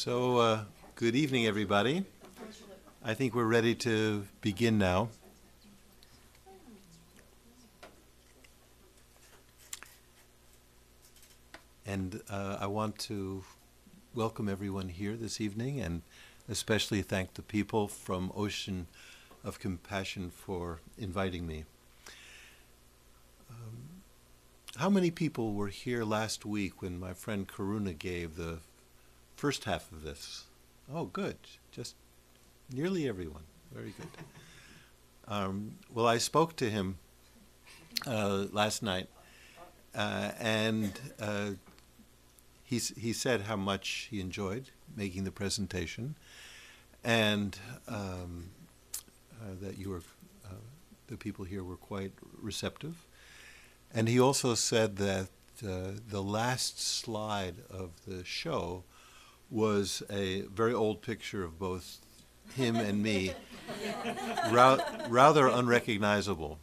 Good evening, everybody. I think we're ready to begin now. And I want to welcome everyone here this evening and especially thank the people from Ocean of Compassion for inviting me. How many people were here last week when my friend Karuna gave the first half of this? Oh, good. Just nearly everyone. Very good. Well, I spoke to him last night, and he said how much he enjoyed making the presentation, and that you were, the people here were quite receptive. And he also said that the last slide of the show was a very old picture of both him and me, rather unrecognizable.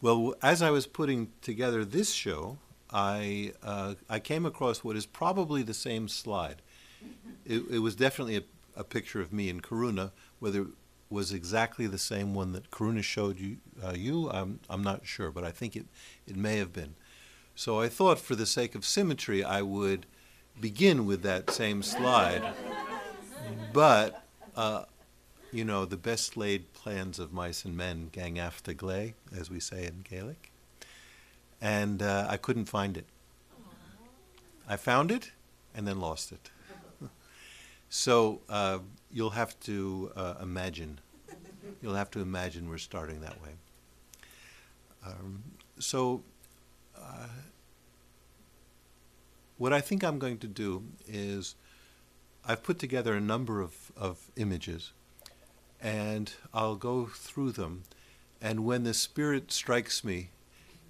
Well, as I was putting together this show, I came across what is probably the same slide. It was definitely a picture of me and Karuna. Whether it was exactly the same one that Karuna showed you, I'm not sure, but I think it may have been. So I thought, for the sake of symmetry, I would begin with that same slide. But, the best laid plans of mice and men gang after gley, as we say in Gaelic. And I couldn't find it. I found it and then lost it. So you'll have to imagine. You'll have to imagine we're starting that way. What I think I'm going to do is I've put together a number of images, and I'll go through them. And when the spirit strikes me,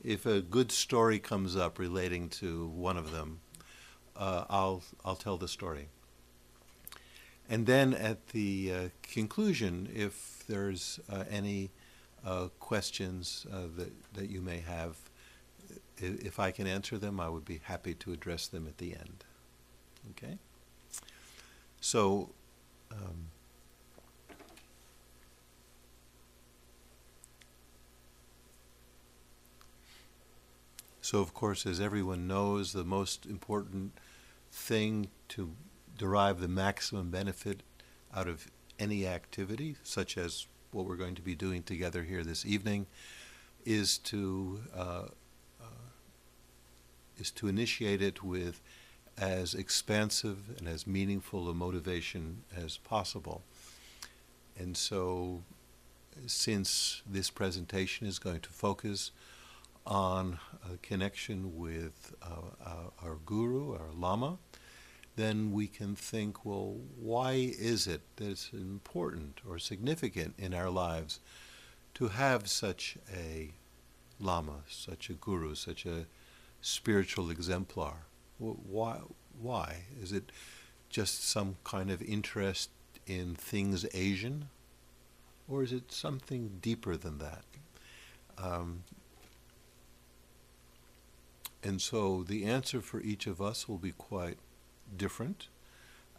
if a good story comes up relating to one of them, I'll tell the story. And then at the conclusion, if there's any questions that you may have, if I can answer them, I would be happy to address them at the end. Okay? So, of course, as everyone knows, the most important thing to derive the maximum benefit out of any activity, such as what we're going to be doing together here this evening, is to initiate it with as expansive and as meaningful a motivation as possible. And so, since this presentation is going to focus on a connection with our guru, our Lama, then we can think, well, why is it that it's important or significant in our lives to have such a Lama, such a guru, such a spiritual exemplar? Why? Is it just some kind of interest in things Asian? Or is it something deeper than that? And so the answer for each of us will be quite different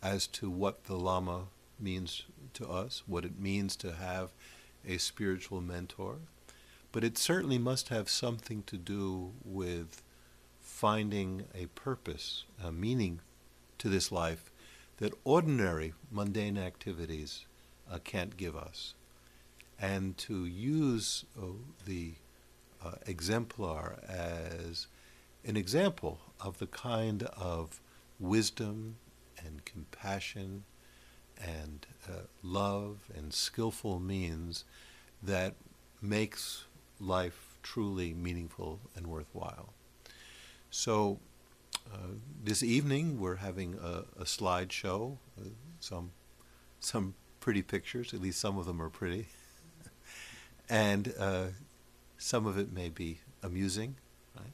as to what the Lama means to us, what it means to have a spiritual mentor. But it certainly must have something to do with finding a purpose, a meaning to this life that ordinary mundane activities can't give us. And to use the exemplar as an example of the kind of wisdom and compassion and love and skillful means that makes life truly meaningful and worthwhile. So this evening we're having a slideshow, some pretty pictures, at least some of them are pretty, and some of it may be amusing, right?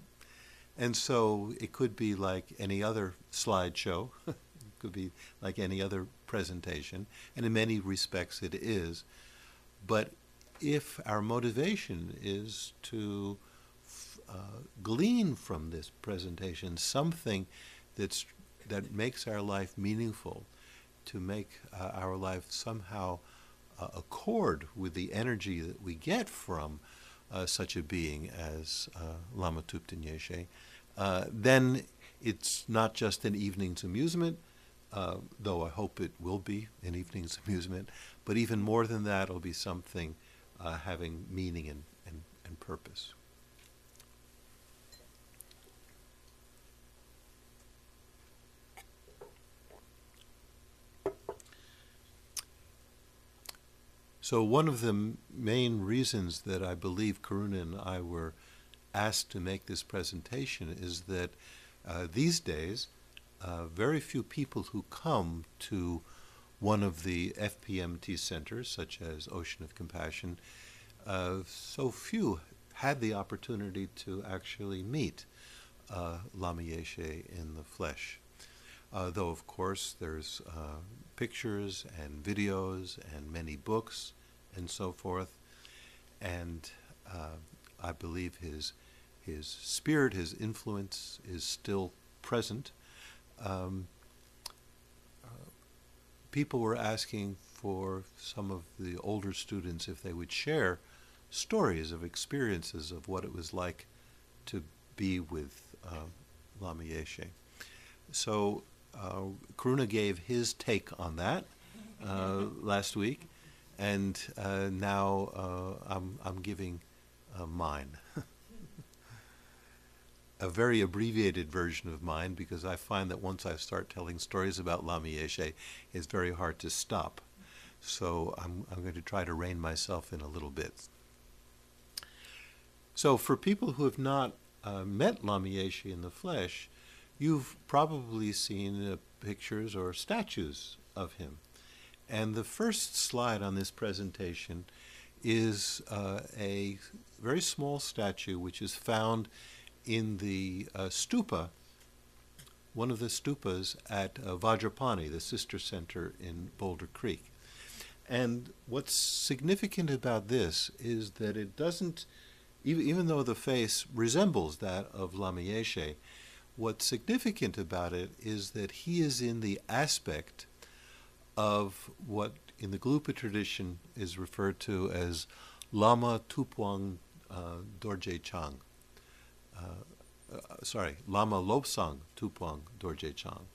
And so it could be like any other slideshow, it could be like any other presentation, and in many respects it is. But if our motivation is to glean from this presentation something that's that makes our life meaningful, to make our life somehow accord with the energy that we get from such a being as Lama Thupten Yeshe, then it's not just an evening's amusement, though I hope it will be an evening's amusement, but even more than that, it'll be something having meaning and purpose. So one of the main reasons that I believe Karuna and I were asked to make this presentation is that these days, very few people who come to one of the FPMT centers, such as Ocean of Compassion, so few had the opportunity to actually meet Lama Yeshe in the flesh. Though, of course, there's pictures and videos and many books and so forth. And I believe his spirit, his influence is still present. People were asking for some of the older students if they would share stories of experiences of what it was like to be with Lama Yeshe. So Karuna gave his take on that last week, and now I'm giving mine. A very abbreviated version of mine, because I find that once I start telling stories about Lama Yeshe, it's very hard to stop. So I'm going to try to rein myself in a little bit. So for people who have not met Lama Yeshe in the flesh, you've probably seen pictures or statues of him. And the first slide on this presentation is a very small statue which is found in the stupa, one of the stupas at Vajrapani, the sister center in Boulder Creek. And what's significant about this is that it doesn't, even though the face resembles that of Lama Yeshe, what's significant about it is that he is in the aspect of what in the Gelugpa tradition is referred to as Lama Tupuang Dorje Chang. Lama Lobsang Tupuang Dorje Chang.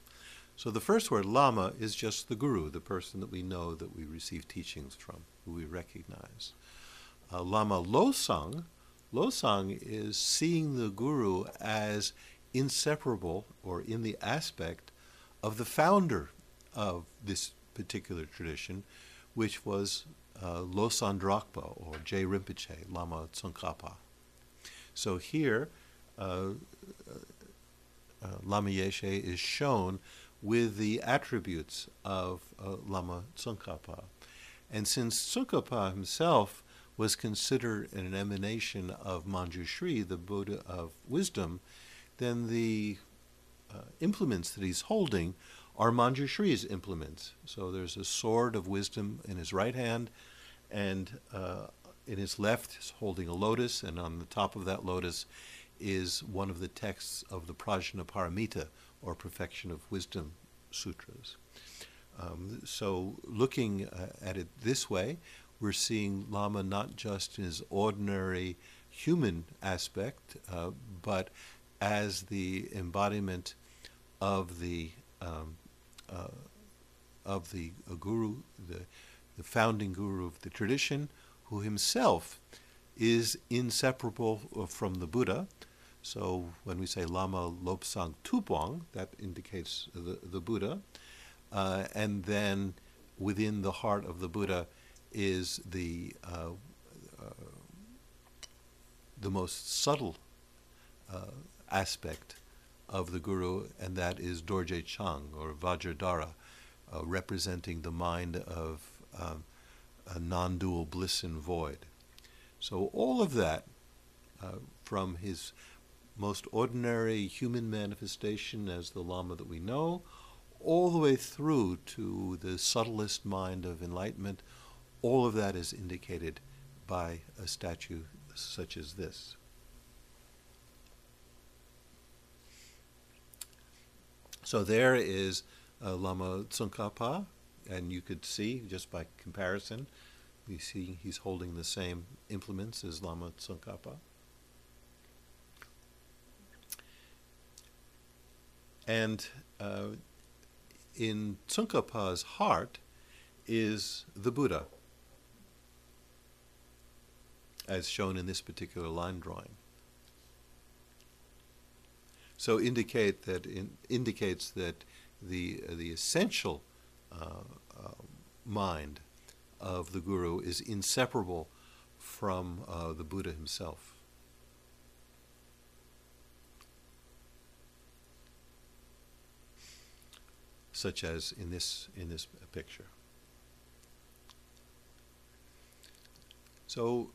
So the first word, Lama, is just the guru, the person that we know, that we receive teachings from, who we recognize. Lama Losang is seeing the guru as inseparable, or in the aspect of the founder of this particular tradition, which was Losang Drakpa, or J. Rinpoche, Lama Tsongkhapa. So here, Lama Yeshe is shown with the attributes of Lama Tsongkhapa. And since Tsongkhapa himself was considered an emanation of Manjushri, the Buddha of wisdom, then the implements that he's holding are Manjushri's implements. So there's a sword of wisdom in his right hand, and in his left he's holding a lotus, and on the top of that lotus is one of the texts of the Prajnaparamita, or Perfection of Wisdom Sutras. So looking at it this way, we're seeing Lama not just in his ordinary human aspect, but as the embodiment of the guru, the founding guru of the tradition, who himself is inseparable from the Buddha. So when we say Lama Lobsang Tupuang, that indicates the Buddha. And then within the heart of the Buddha is the most subtle aspect of the Guru, and that is Dorje Chang, or Vajradhara, representing the mind of a non-dual bliss and void. So all of that, from his most ordinary human manifestation as the Lama that we know, all the way through to the subtlest mind of enlightenment, all of that is indicated by a statue such as this. So there is Lama Tsongkhapa, and you could see, just by comparison, you see he's holding the same implements as Lama Tsongkhapa. And in Tsongkhapa's heart is the Buddha, as shown in this particular line drawing. So indicates that the essential mind of the Guru is inseparable from the Buddha himself. Such as in this picture. So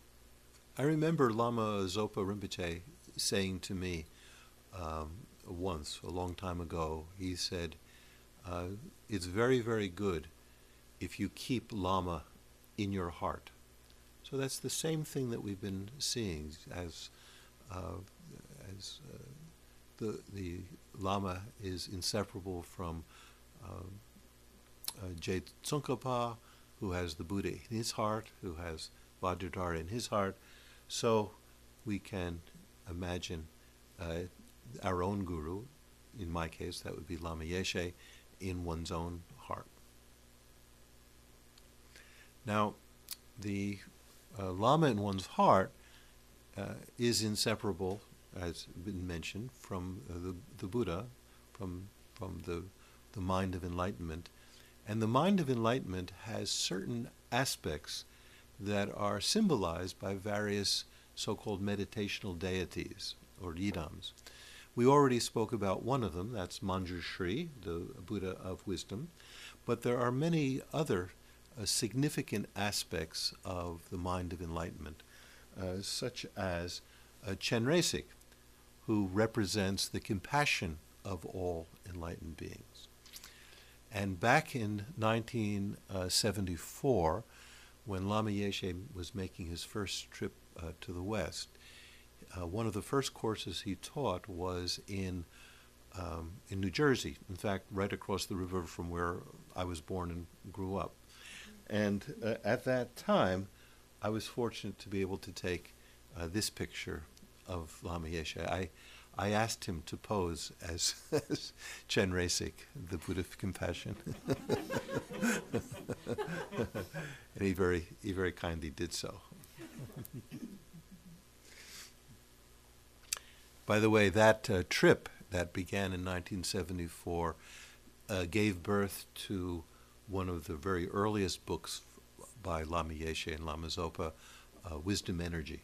I remember Lama Zopa Rinpoche saying to me once, a long time ago, he said, it's very, very good if you keep Lama in your heart. So that's the same thing that we've been seeing as the Lama is inseparable from Je Tsongkhapa, who has the Buddha in his heart, who has Vajradhara in his heart. So we can imagine our own Guru, in my case that would be Lama Yeshe, in one's own heart. Now, the Lama in one's heart is inseparable, as been mentioned, from the Buddha, from the mind of enlightenment. And the mind of enlightenment has certain aspects that are symbolized by various so-called meditational deities, or yidams. We already spoke about one of them, that's Manjushri, the Buddha of wisdom, but there are many other significant aspects of the mind of enlightenment, such as Chenresik, who represents the compassion of all enlightened beings. And back in 1974, when Lama Yeshe was making his first trip to the West, one of the first courses he taught was in New Jersey, in fact, right across the river from where I was born and grew up. And at that time, I was fortunate to be able to take this picture of Lama Yeshe. I asked him to pose as Chenresik, the Buddha of compassion. And he very kindly did so. By the way, that trip that began in 1974 gave birth to one of the very earliest books by Lama Yeshe and Lama Zopa, Wisdom Energy.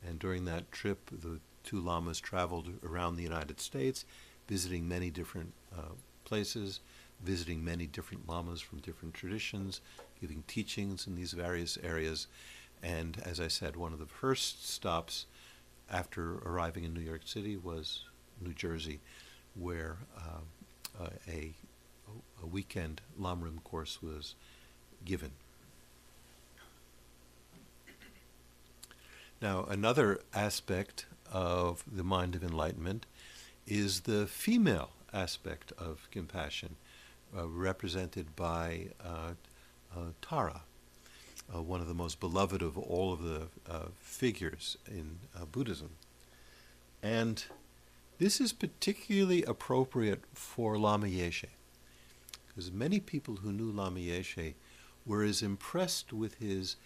And during that trip, the two lamas traveled around the United States, visiting many different places, visiting many different lamas from different traditions, giving teachings in these various areas. And as I said, one of the first stops after arriving in New York City was New Jersey, where a weekend Lamrim course was given. Now, another aspect of the mind of enlightenment is the female aspect of compassion, represented by Tara, one of the most beloved of all of the figures in Buddhism. And this is particularly appropriate for Lama Yeshe, because many people who knew Lama Yeshe were as impressed with his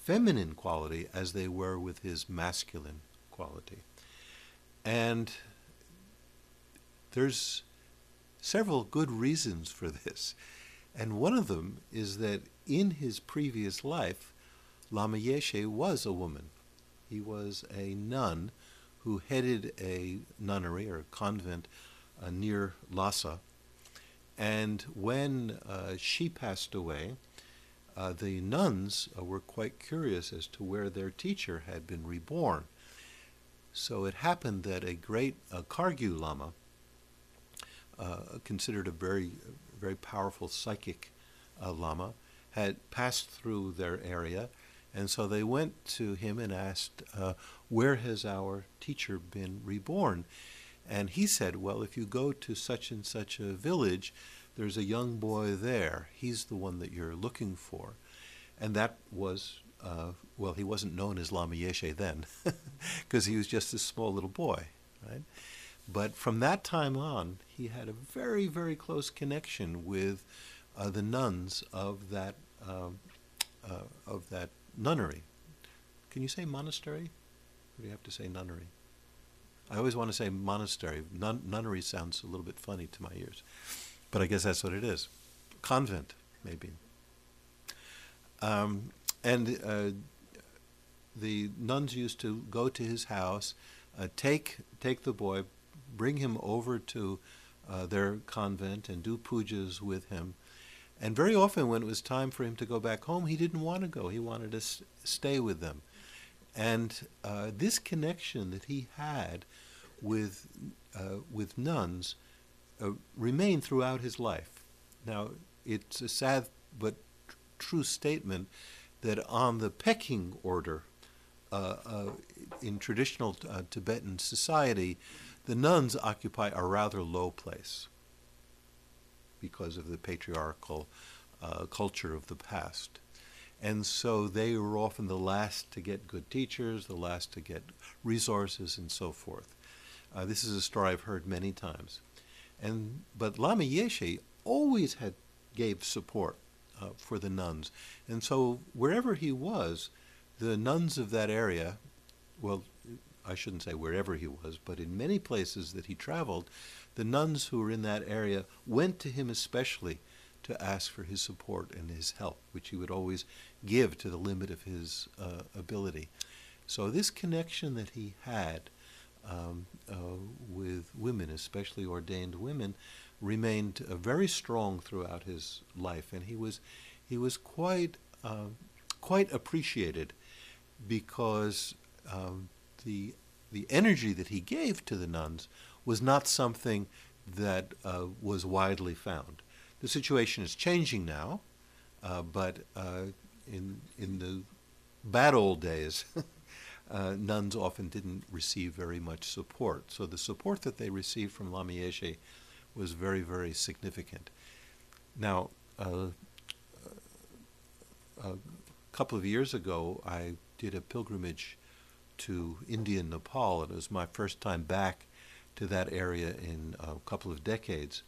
feminine quality as they were with his masculine quality. And there's several good reasons for this. And one of them is that in his previous life, Lama Yeshe was a woman. He was a nun who headed a nunnery or a convent near Lhasa. And when she passed away, the nuns were quite curious as to where their teacher had been reborn. So it happened that a great Kargyu Lama, considered a very, very powerful psychic Lama, had passed through their area, and so they went to him and asked, where has our teacher been reborn? And he said, well, if you go to such and such a village, there's a young boy there. He's the one that you're looking for. And that was, well, he wasn't known as Lama Yeshe then, because he was just a small little boy, right? But from that time on, he had a very, very close connection with the nuns of that nunnery. Can you say monastery? Or do you have to say nunnery? I always want to say monastery. Nunnery sounds a little bit funny to my ears, but I guess that's what it is. Convent, maybe. The nuns used to go to his house, take the boy, bring him over to their convent and do pujas with him. And very often when it was time for him to go back home, he didn't want to go. He wanted to stay with them. And this connection that he had with nuns remained throughout his life. Now, it's a sad but true statement that on the pecking order in traditional Tibetan society, the nuns occupy a rather low place because of the patriarchal culture of the past. And so they were often the last to get good teachers, the last to get resources, and so forth. This is a story I've heard many times. But Lama Yeshe always gave support for the nuns. And so wherever he was, the nuns of that area, well, I shouldn't say wherever he was, but in many places that he traveled, the nuns who were in that area went to him especially to ask for his support and his help, which he would always give to the limit of his ability. So this connection that he had with women, especially ordained women, remained very strong throughout his life, and he was quite appreciated because the energy that he gave to the nuns was not something that was widely found. The situation is changing now, but in the bad old days, nuns often didn't receive very much support. So the support that they received from Lama Yeshe was very, very significant. Now, a couple of years ago, I did a pilgrimage to India and Nepal. It was my first time back to that area in a couple of decades.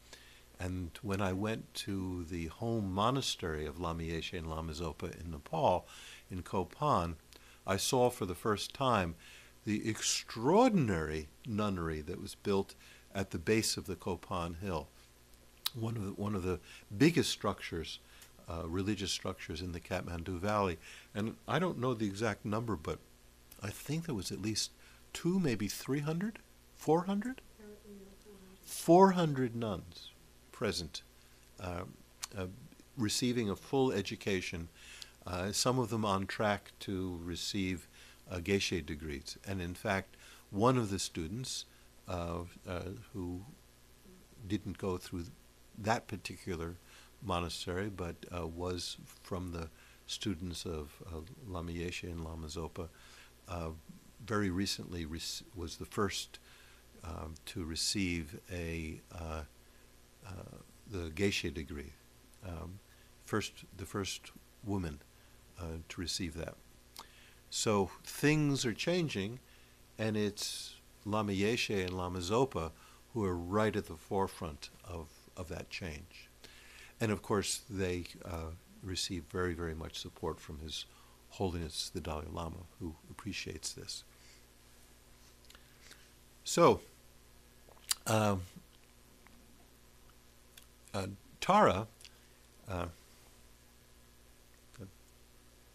And when I went to the home monastery of Lama Yeshe and Lama Zopa in Nepal, in Cayton, I saw for the first time the extraordinary nunnery that was built at the base of the Cayton Hill. One of the biggest structures, religious structures in the Kathmandu Valley. And I don't know the exact number, but I think there was at least 200, maybe 300, 400? 400 nuns present, receiving a full education, some of them on track to receive Yeshe degrees. And in fact, one of the students who didn't go through that particular monastery, but was from the students of Lama Yeshe and Lama Zopa, very recently was the first to receive the Yeshe degree, the first woman to receive that. So things are changing, and it's Lama Yeshe and Lama Zopa who are right at the forefront of that change. And of course, they receive very, very much support from His Holiness the Dalai Lama, who appreciates this. So, Tara,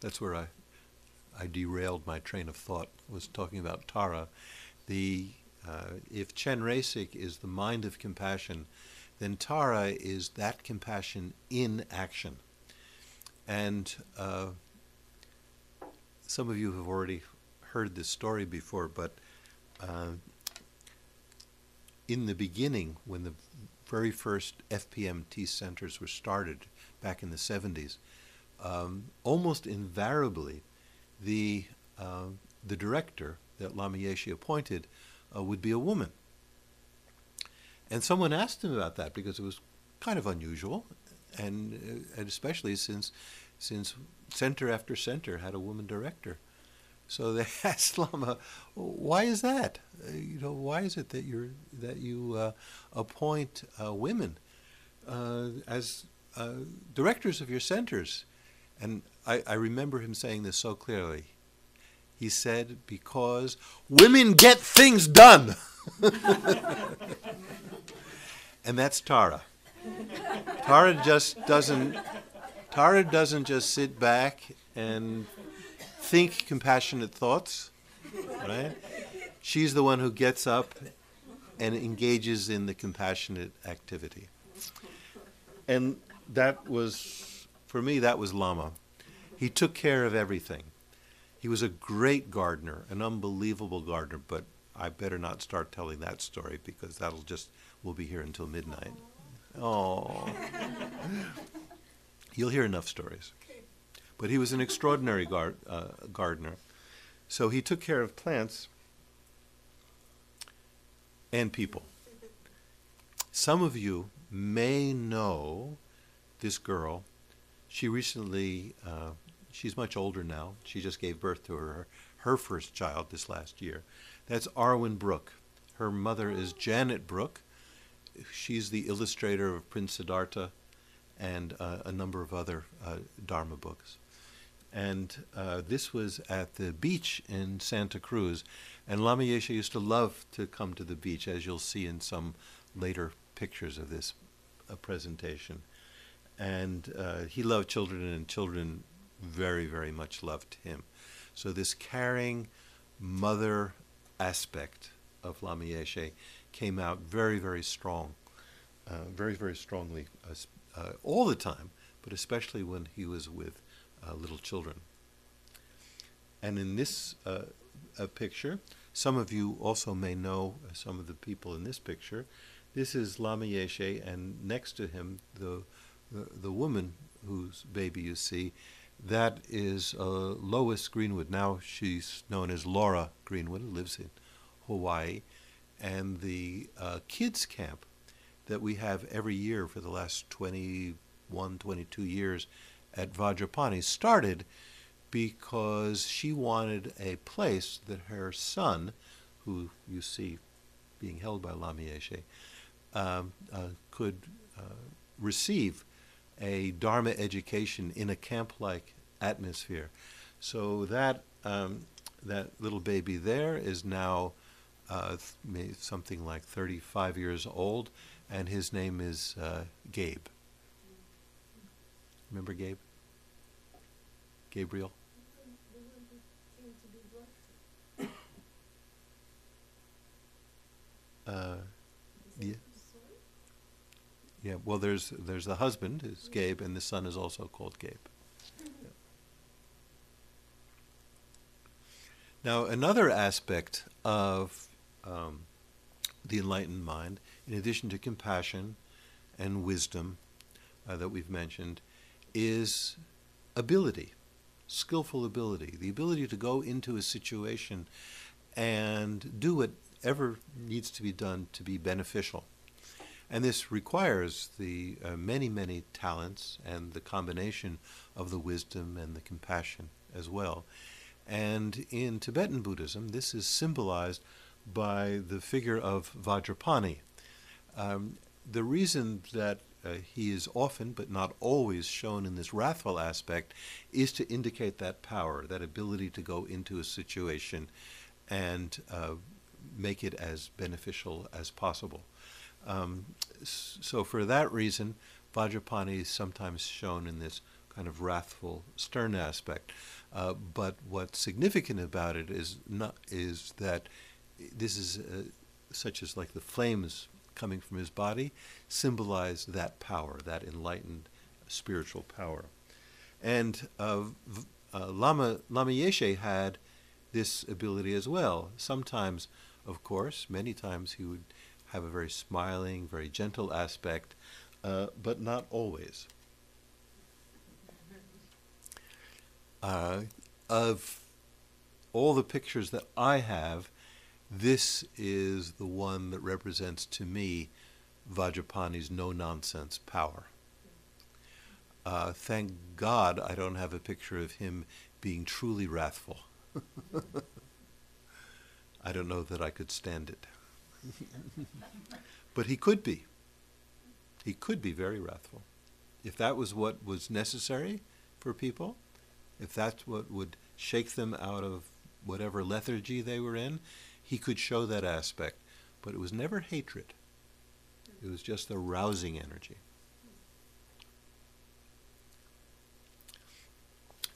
that's where I derailed my train of thought, was talking about Tara. If Chenresik is the mind of compassion, then Tara is that compassion in action. And some of you have already heard this story before, but in the beginning, when the very first FPMT centers were started back in the 70s, almost invariably the director that Lama Yeshe appointed would be a woman. And someone asked him about that because it was kind of unusual, and especially since center after center had a woman director. So they asked Lama, "Why is that? Why is it that you appoint women as directors of your centers?" And I remember him saying this so clearly. He said, "Because women get things done." And that's Tara. Tara doesn't just sit back and think compassionate thoughts, right? She's the one who gets up and engages in the compassionate activity. And that was, for me, that was Lama. He took care of everything. He was a great gardener, an unbelievable gardener, but I better not start telling that story because we'll be here until midnight. Oh. You'll hear enough stories. But he was an extraordinary gardener. So he took care of plants and people. Some of you may know this girl. She recently, she's much older now. She just gave birth to her first child this last year. That's Arwen Brooke. Her mother is Janet Brooke. She's the illustrator of Prince Siddhartha and a number of other Dharma books. And this was at the beach in Santa Cruz. And Lama Yeshe used to love to come to the beach, as you'll see in some later pictures of this presentation. And he loved children, and children very, very much loved him. So this caring mother aspect of Lama Yeshe came out very, very strong, very, very strongly all the time, but especially when he was with little children. And in this picture, some of you also may know some of the people in this picture. This is Lama Yeshe, and next to him, the woman whose baby you see, that is Lois Greenwood. Now she's known as Laura Greenwood, lives in Hawaii. And the kids camp that we have every year for the last 21, 22 years at Vajrapani started because she wanted a place that her son, who you see being held by Lama Yeshe, could receive a Dharma education in a camp-like atmosphere. So that little baby there is now something like 35 years old, and his name is Gabe. Remember Gabe? Gabriel? Yeah. Yeah. Well, there's the husband is Gabe, and the son is also called Gabe. Yeah. Now, another aspect of the enlightened mind, in addition to compassion and wisdom that we've mentioned, is ability, skillful ability, the ability to go into a situation and do whatever needs to be done to be beneficial. And this requires the many, many talents and the combination of the wisdom and the compassion as well. And in Tibetan Buddhism, this is symbolized by the figure of Vajrapani. The reason that he is often, but not always, shown in this wrathful aspect is to indicate that power, that ability to go into a situation and make it as beneficial as possible. So for that reason, Vajrapani is sometimes shown in this kind of wrathful, stern aspect. But what's significant about it is that this is such as like the flames coming from his body symbolize that power, that enlightened spiritual power. And Lama Yeshe had this ability as well. Sometimes, of course, many times he would have a very smiling, very gentle aspect, but not always. Of all the pictures that I have, this is the one that represents to me Vajrapani's no-nonsense power. Thank God I don't have a picture of him being truly wrathful. I don't know that I could stand it. But he could be. He could be very wrathful. If that was what was necessary for people, if that's what would shake them out of whatever lethargy they were in, he could show that aspect. But it was never hatred. It was just a rousing energy.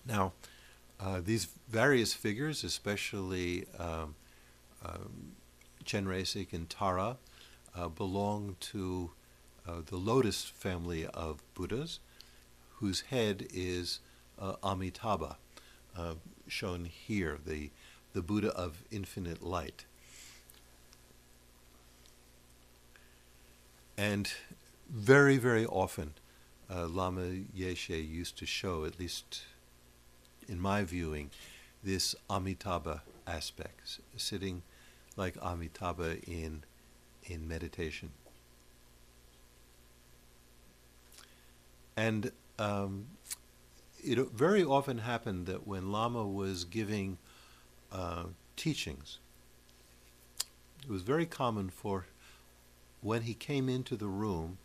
Now, these various figures, especially Chenresik and Tara, belong to the Lotus family of Buddhas, whose head is Amitabha, shown here, the Buddha of infinite light. And very, very often, Lama Yeshe used to show, at least in my viewing, this Amitabha aspect, sitting like Amitabha in meditation. And it very often happened that when Lama was giving teachings, it was very common for when he came into the room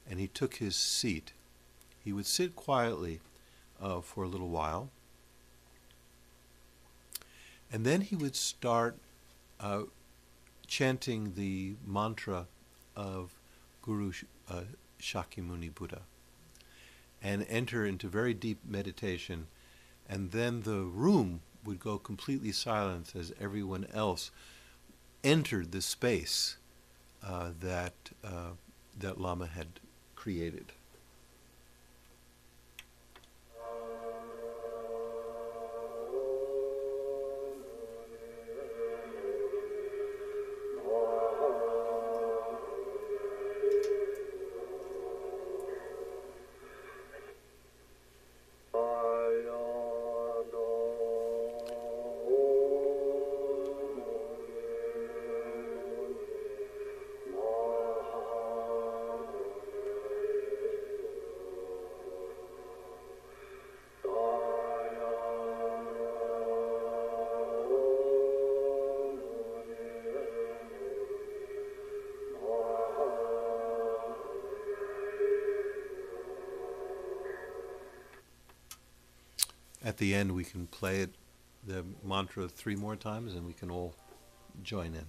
and he took his seat, he would sit quietly for a little while, and then he would start chanting the mantra of Guru Shakyamuni Buddha and enter into very deep meditation, and then the room would go completely silent as everyone else entered the space that Lama had created. At the end, we can play it, the mantra 3 more times, and we can all join in.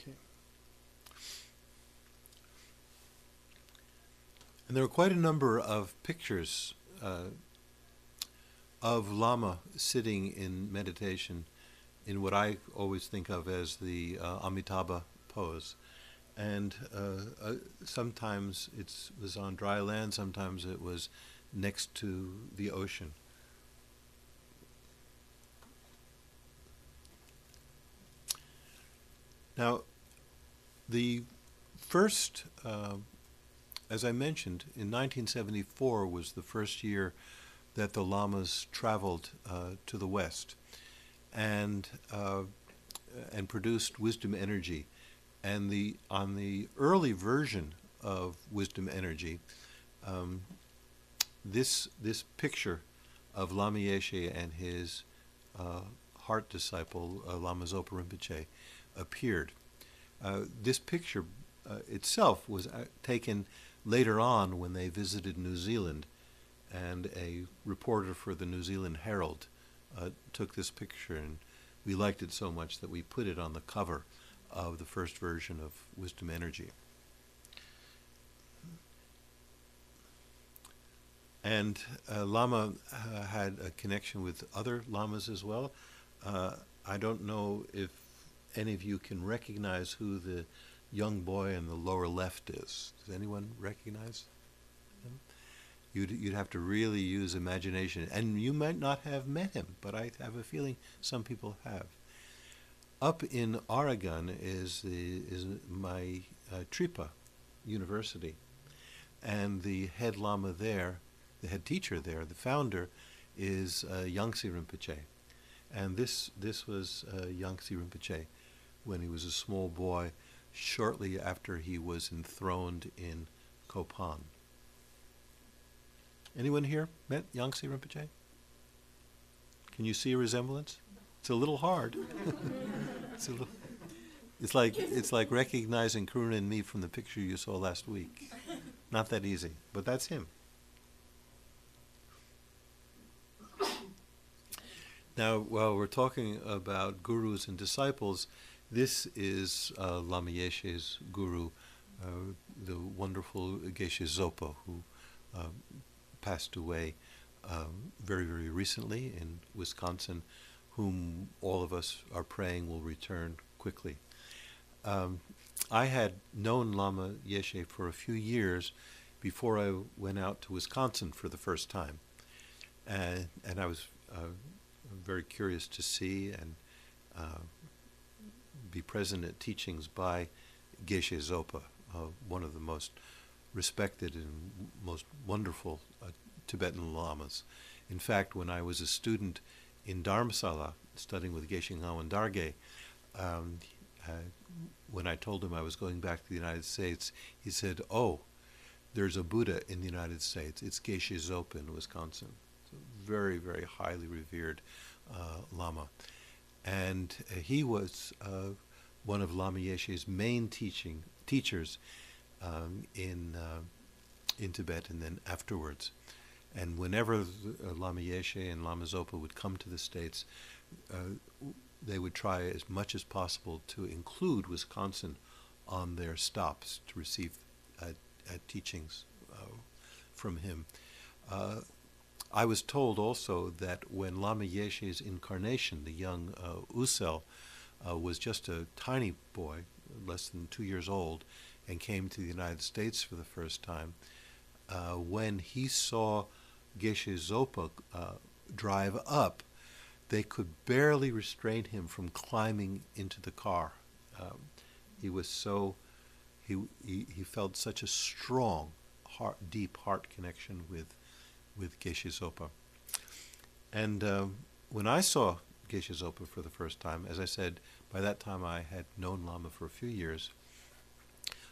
Okay. And there are quite a number of pictures of Lama sitting in meditation in what I always think of as the Amitabha pose. And sometimes it was on dry land, sometimes it was next to the ocean. Now, the first, as I mentioned, in 1974 was the first year that the Lamas traveled to the West and produced wisdom energy. And on the early version of wisdom energy, this picture of Lama Yeshe and his heart disciple, Lama Zopa Rinpoche, appeared. This picture itself was taken later on when they visited New Zealand, and a reporter for the New Zealand Herald took this picture, and we liked it so much that we put it on the cover of the first version of Wisdom Energy. And Lama had a connection with other Lamas as well. I don't know if any of you can recognize who the young boy in the lower left is. Does anyone recognize him? You'd have to really use imagination. And you might not have met him, but I have a feeling some people have. Up in Oregon is my Tripa University. And the head Lama there, the head teacher there, the founder, is Yangtze Rinpoche. And this was Yangtze Rinpoche when he was a small boy, shortly after he was enthroned in Kopan. Anyone here met Yangtze Rinpoche? Can you see a resemblance? It's a little hard. It's like recognizing Karuna and me from the picture you saw last week. Not that easy, but that's him. Now, while we're talking about gurus and disciples, this is Lama Yeshe's guru, the wonderful Geshe Zopa, who passed away very, very recently in Wisconsin, whom all of us are praying will return quickly. I had known Lama Yeshe for a few years before I went out to Wisconsin for the first time. And I was very curious to see and be present at teachings by Geshe Zopa, one of the most respected and most wonderful Tibetan Lamas. In fact, when I was a student in Dharamsala, studying with Geshe Ngawang Dargay, when I told him I was going back to the United States, he said, "Oh, there's a Buddha in the United States. It's Geshe Zopa in Wisconsin." So very, very highly revered Lama. And he was one of Lama Yeshe's main teachers in Tibet and then afterwards. And whenever Lama Yeshe and Lama Zopa would come to the States, they would try as much as possible to include Wisconsin on their stops to receive teachings from him. I was told also that when Lama Yeshe's incarnation, the young Usel, was just a tiny boy, less than 2 years old, and came to the United States for the first time, when he saw Geshe Zopa drive up, they could barely restrain him from climbing into the car. He was so, he felt such a strong, deep heart connection with Geshe Zopa. And when I saw Geshe Zopa for the first time, as I said, by that time I had known Lama for a few years,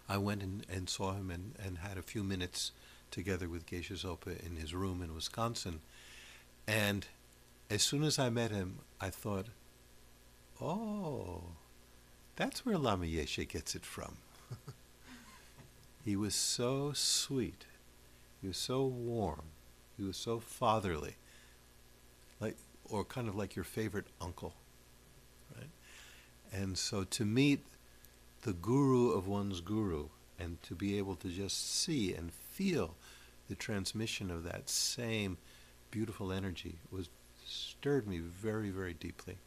I went and saw him and had a few minutes together with Geshe Zopa in his room in Wisconsin. And as soon as I met him, I thought, oh, that's where Lama Yeshe gets it from. He was so sweet. He was so warm. He was so fatherly, or kind of like your favorite uncle, right? And so to meet the guru of one's guru and to be able to just see and feel the transmission of that same beautiful energy stirred me very, very deeply.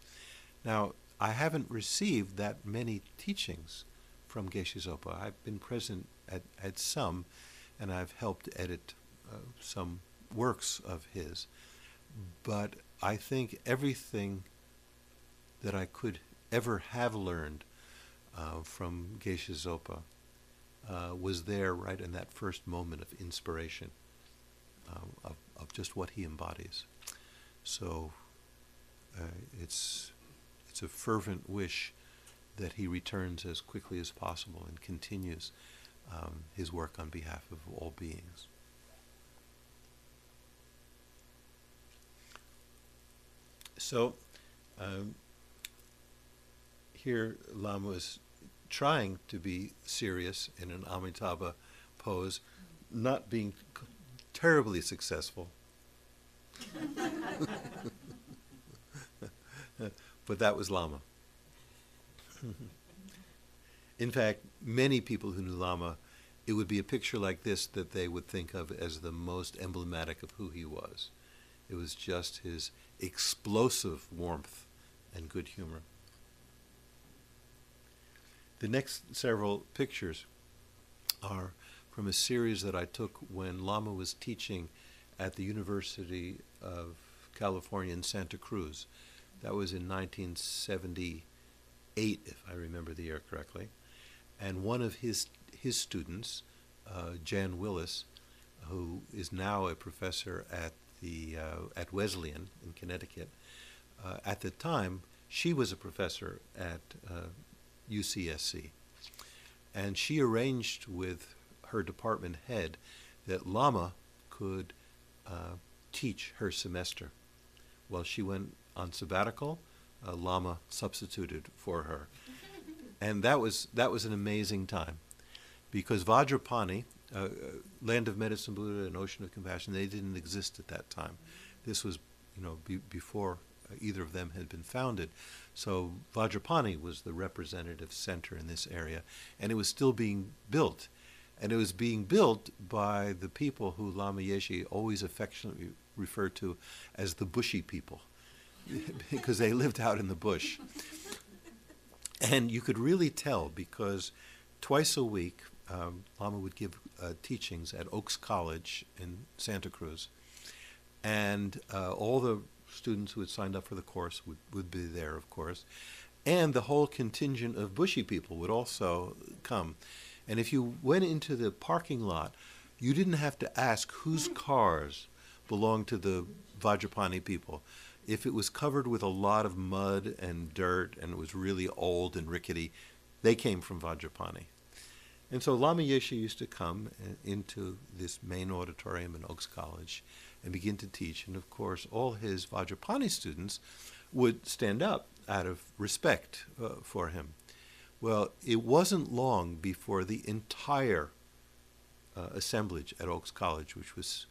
Now, I haven't received that many teachings from Geshe Zopa. I've been present at some, and I've helped edit some works of his. But I think everything that I could ever have learned from Geshe Zopa was there right in that first moment of inspiration of just what he embodies. So it's a fervent wish that he returns as quickly as possible and continues his work on behalf of all beings. So here Lama is trying to be serious in an Amitabha pose, not being terribly successful. But that was Lama. In fact, many people who knew Lama it would be a picture like this that they would think of as the most emblematic of who he was. It was just his explosive warmth and good humor. The next several pictures are from a series that I took when Lama was teaching at the University of California in Santa Cruz. That was in 1978, if I remember the year correctly. And one of his students, Jan Willis, who is now a professor at Wesleyan in Connecticut, at the time she was a professor at UCSC, and she arranged with her department head that Lama could teach her semester. While she went on sabbatical, Lama substituted for her. And that was an amazing time, because Vajrapani, Land of Medicine Buddha and Ocean of Compassion, they didn't exist at that time. This was, before either of them had been founded. So Vajrapani was the representative center in this area, and it was still being built. And it was being built by the people who Lama Yeshe always affectionately referred to as the bushy people, because they lived out in the bush. And you could really tell, because twice a week, Lama would give teachings at Oaks College in Santa Cruz. And all the students who had signed up for the course would be there, of course. And the whole contingent of bushy people would also come. And if you went into the parking lot, you didn't have to ask whose cars belonged to the Vajrapani people. If it was covered with a lot of mud and dirt and it was really old and rickety, they came from Vajrapani. And so Lama Yeshe used to come into this main auditorium in Oaks College and begin to teach. And of course, all his Vajrapani students would stand up out of respect for him. Well, it wasn't long before the entire assemblage at Oaks College, which was,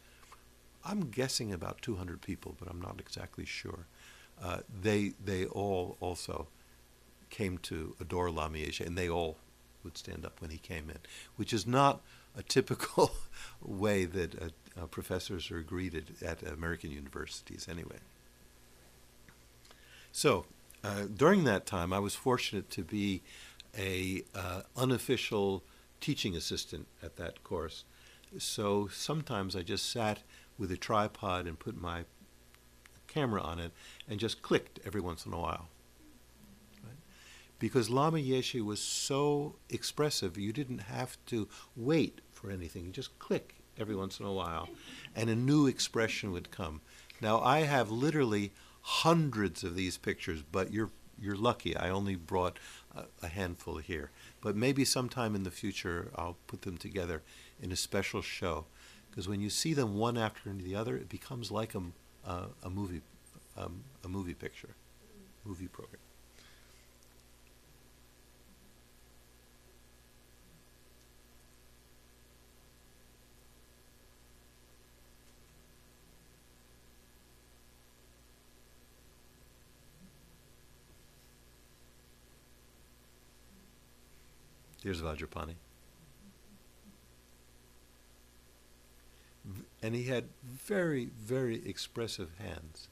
I'm guessing, about 200 people, but I'm not exactly sure, they all also came to adore Lama Yeshe, and they all would stand up when he came in, which is not a typical way that professors are greeted at American universities anyway. So during that time, I was fortunate to be a unofficial teaching assistant at that course. So sometimes I just sat with a tripod and put my camera on it and just clicked every once in a while. Right? Because Lama Yeshe was so expressive, you didn't have to wait for anything. You just click every once in a while, and a new expression would come. Now, I have literally hundreds of these pictures, but you're lucky. I only brought a handful here. But maybe sometime in the future, I'll put them together in a special show. Because when you see them one after the other, it becomes like a movie picture, movie program. Here's Vajrapani. And he had very, very expressive hands.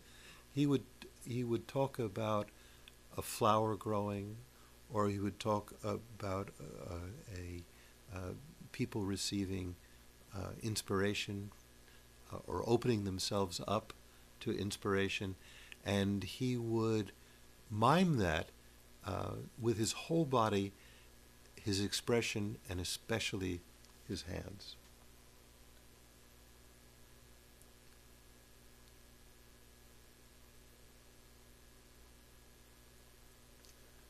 He would talk about a flower growing, or he would talk about people receiving inspiration or opening themselves up to inspiration, and he would mime that with his whole body, his expression, and especially his hands.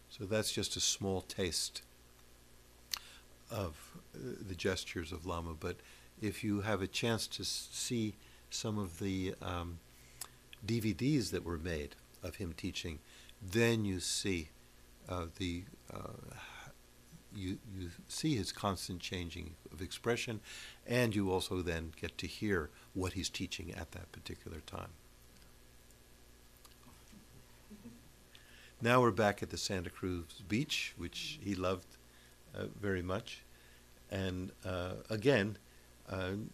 So that's just a small taste of the gestures of Lama. But if you have a chance to see some of the DVDs that were made of him teaching, then you see you see his constant changing of expression, and you also then get to hear what he's teaching at that particular time. Now we're back at the Santa Cruz beach, which he loved very much. And again,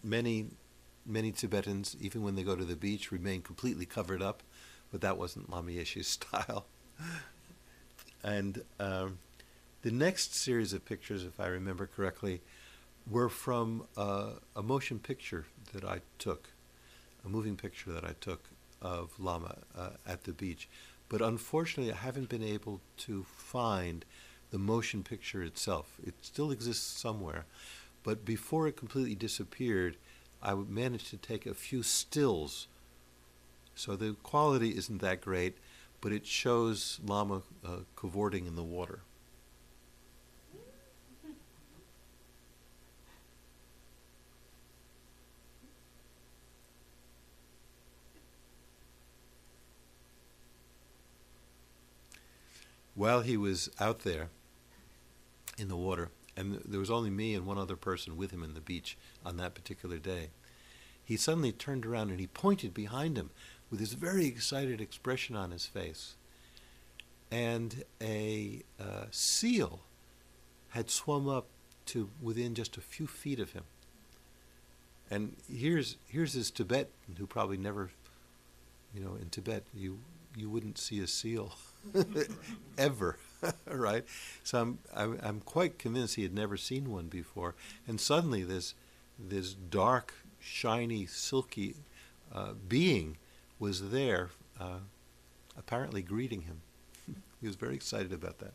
many Tibetans, even when they go to the beach, remain completely covered up, but that wasn't Lama Yeshe's style. And the next series of pictures, if I remember correctly, were from a motion picture that I took, a moving picture that I took of Lama at the beach. But unfortunately, I haven't been able to find the motion picture itself. It still exists somewhere. But before it completely disappeared, I managed to take a few stills. So the quality isn't that great, but it shows Lama cavorting in the water. While he was out there in the water, and there was only me and one other person with him in the beach on that particular day, he suddenly turned around and he pointed behind him with this very excited expression on his face. And a seal had swum up to within just a few feet of him. And here's this Tibetan who probably never, in Tibet, you wouldn't see a seal ever, right? So I'm quite convinced he had never seen one before. And suddenly this dark, shiny, silky being was there, apparently greeting him. He was very excited about that.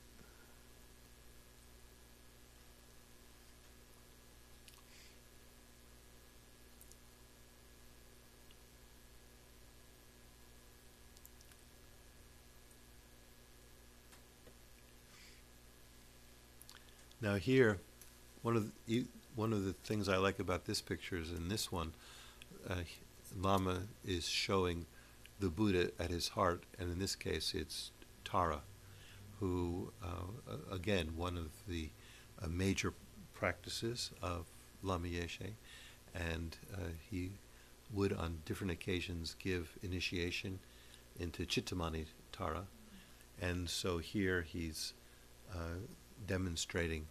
Now here, one of the things I like about this picture is in this one, Lama is showing the Buddha at his heart, and in this case it's Tara, who, again, one of the major practices of Lama Yeshe, and he would on different occasions give initiation into Chittamani Tara, and so here he's demonstrating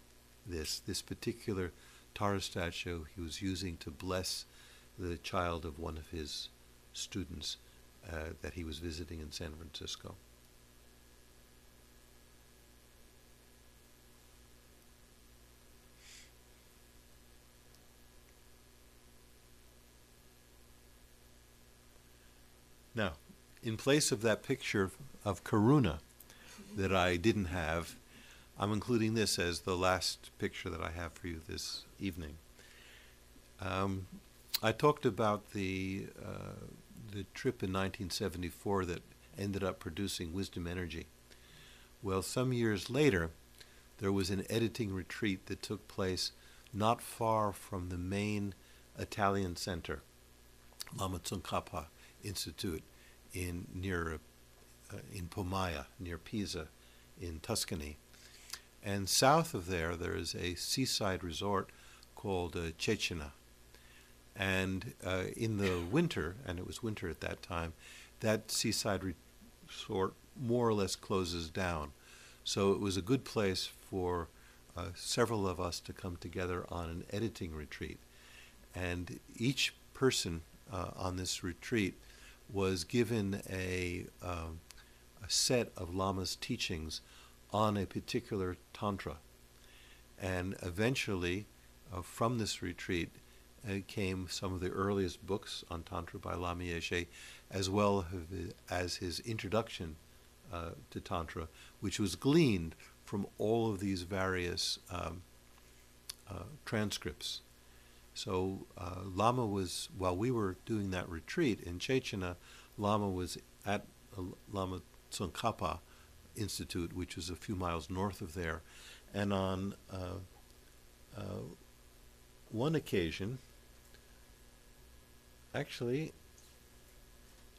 this particular Tara statue he was using to bless the child of one of his students that he was visiting in San Francisco. Now, in place of that picture of Karuna that I didn't have, I'm including this as the last picture that I have for you this evening. I talked about the trip in 1974 that ended up producing Wisdom Energy. Well, some years later, there was an editing retreat that took place not far from the main Italian center, Lama Tsongkhapa Institute, in Pomaya, near Pisa, in Tuscany. And south of there is a seaside resort called Cayton. And in the winter, and it was winter at that time, that seaside resort more or less closes down. So it was a good place for several of us to come together on an editing retreat. And each person on this retreat was given a set of Lama's teachings on a particular tantra. And eventually, from this retreat, came some of the earliest books on tantra by Lama Yeshe, as well as his introduction to tantra, which was gleaned from all of these various transcripts. So Lama was, while we were doing that retreat in Cayton, Lama was at Lama Tsongkhapa Institute, which is a few miles north of there. And on one occasion, actually,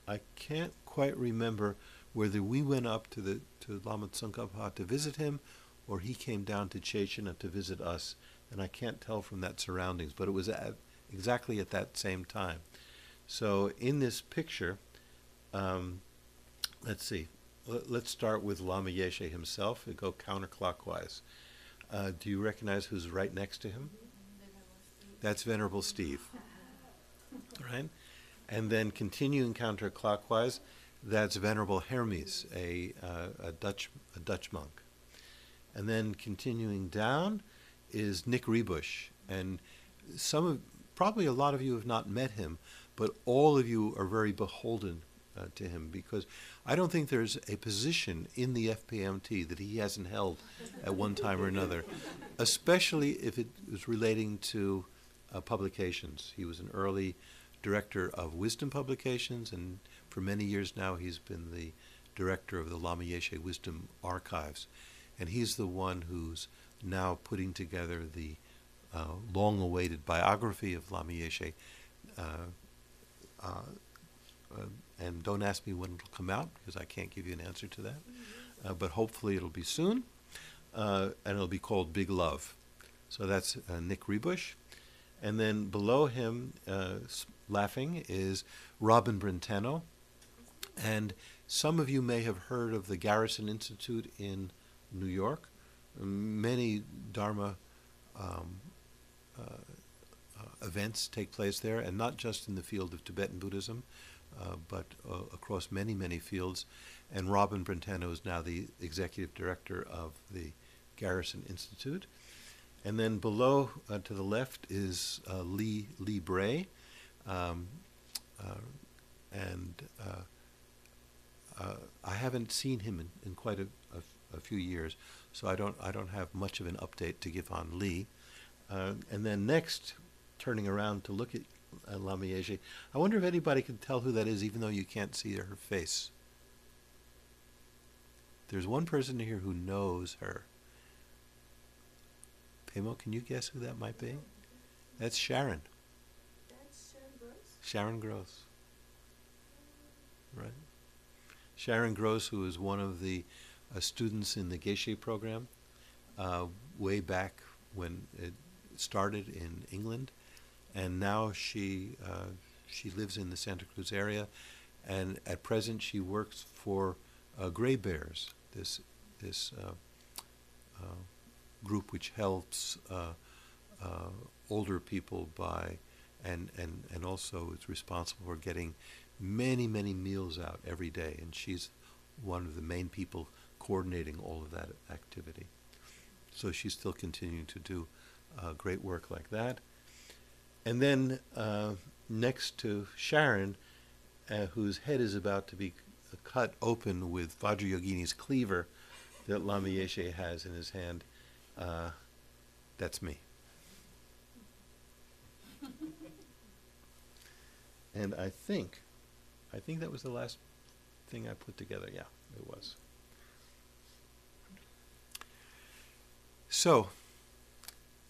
I can't quite remember whether we went up to Lama Tsongkhapa to visit him, or he came down to Cayton to visit us, and I can't tell from that surroundings, but it was exactly at that same time. So in this picture, let's see. Let's start with Lama Yeshe himself and go counterclockwise. Do you recognize who's right next to him? That's Venerable Steve. Right? And then continuing counterclockwise, that's Venerable Hermes, a Dutch monk. And then continuing down is Nick Rinpoche. And probably a lot of you have not met him, but all of you are very beholden to him, because I don't think there's a position in the FPMT that he hasn't held at one time or another, especially if it was relating to publications. He was an early director of Wisdom Publications, and for many years now he's been the director of the Lama Yeshe Wisdom Archives. And he's the one who's now putting together the long-awaited biography of Lama Yeshe. And don't ask me when it'll come out, because I can't give you an answer to that. But hopefully it'll be soon. And it'll be called Big Love. So that's Nick Rinpoche. And then below him, laughing, is Robin Brentano. And some of you may have heard of the Garrison Institute in New York. Many Dharma events take place there, and not just in the field of Tibetan Buddhism, but across many, many fields. And Robin Brentano is now the executive director of the Garrison Institute. And then below, to the left, is Lee Bray. I haven't seen him in quite a few years, so I don't have much of an update to give on Lee. And then next, turning around to look at Lama Yeshe, I wonder if anybody can tell who that is, even though you can't see her face. There's one person here who knows her. Pemo, can you guess who that might be? That's Sharon. That's Sharon Gross? Sharon Gross. Right. Sharon Gross, who is one of the students in the Yeshe program, way back when it started in England, and now she lives in the Santa Cruz area, and at present she works for Gray Bears, this group which helps older people by and also is responsible for getting many meals out every day, and she's one of the main people coordinating all of that activity. So she's still continuing to do great work like that. And then next to Sharon, whose head is about to be cut open with Vajrayogini's cleaver that Lama Yeshe has in his hand, that's me. And I think that was the last thing I put together. Yeah, it was. So,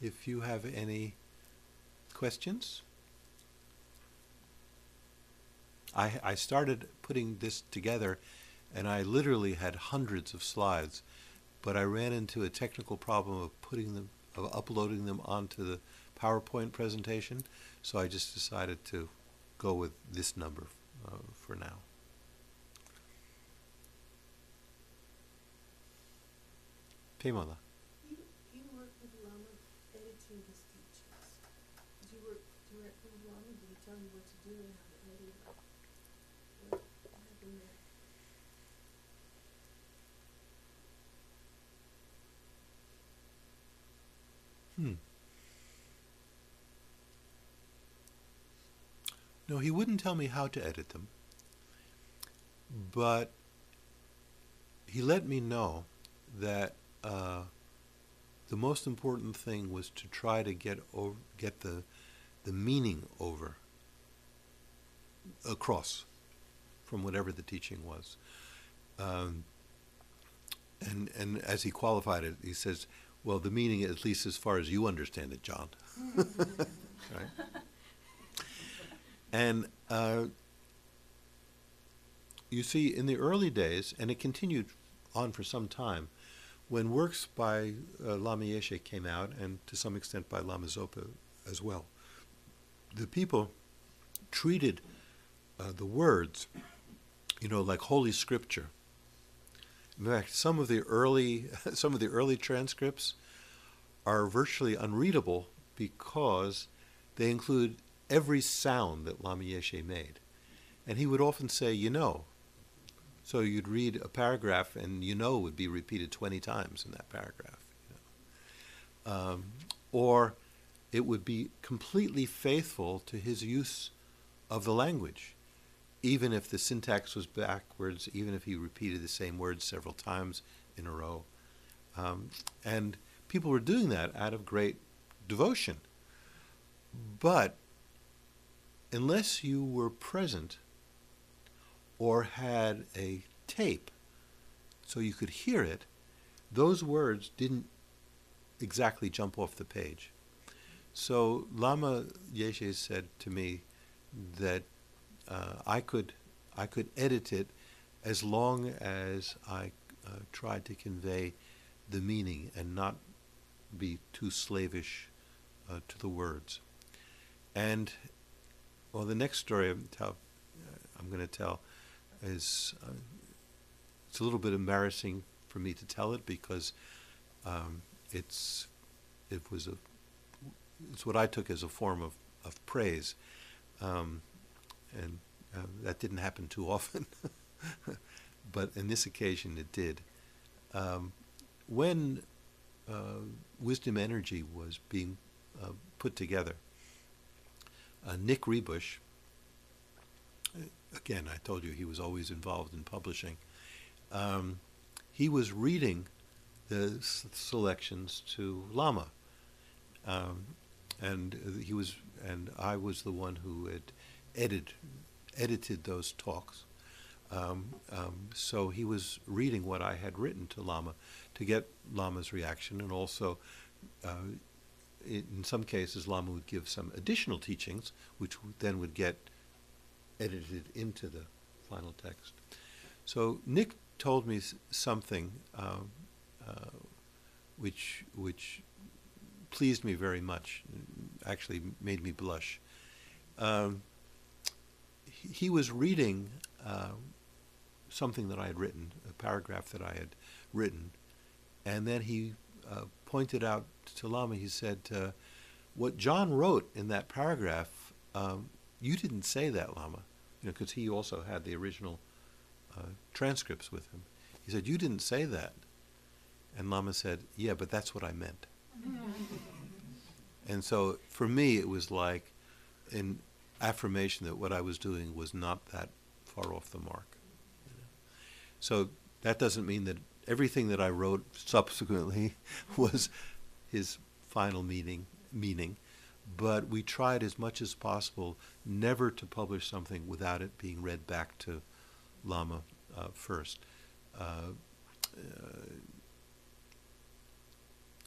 if you have any questions, I started putting this together, and I literally had hundreds of slides, but I ran into a technical problem of uploading them onto the PowerPoint presentation, so I just decided to go with this number for now. Pimala. You work with Lama editing his teachings. Did you work directly with Lama? Did he tell you what to do and how to edit? What happened there? No, he wouldn't tell me how to edit them, but he let me know that the most important thing was to try to get the meaning across from whatever the teaching was. And as he qualified it, he says, well, the meaning, at least as far as you understand it, John. Right? And you see, in the early days, and it continued on for some time, when works by Lama Yeshe came out, and to some extent by Lama Zopa as well, the people treated the words, like Holy Scripture. In fact, some of the early transcripts are virtually unreadable because they include every sound that Lama Yeshe made. And he would often say, you know. So you'd read a paragraph and you know would be repeated 20 times in that paragraph. Or it would be completely faithful to his use of the language, even if the syntax was backwards, even if he repeated the same words several times in a row. And people were doing that out of great devotion. But unless you were present or had a tape so you could hear it, those words didn't exactly jump off the page. So Lama Yeshe said to me that I could edit it as long as I tried to convey the meaning and not be too slavish to the words. And well, the next story I'm going to tell is it's a little bit embarrassing for me to tell it because it's what I took as a form of praise, and that didn't happen too often, but in this occasion it did. When Wisdom Energy was being put together, Nick Rinpoche, again, I told you he was always involved in publishing. He was reading the selections to Lama, and I was the one who had edited those talks. So he was reading what I had written to Lama to get Lama's reaction, and also, in some cases, Lama would give some additional teachings, which then would get edited into the final text. So Nick told me something which pleased me very much, actually made me blush. He was reading something that I had written, a paragraph that I had written, and then he pointed out to Lama, he said, what John wrote in that paragraph, you didn't say that, Lama, because he also had the original transcripts with him. He said, you didn't say that. And Lama said, yeah, but that's what I meant. And so for me, it was like an affirmation that what I was doing was not that far off the mark. So that doesn't mean that everything that I wrote subsequently was his final meaning, but we tried as much as possible never to publish something without it being read back to Lama first.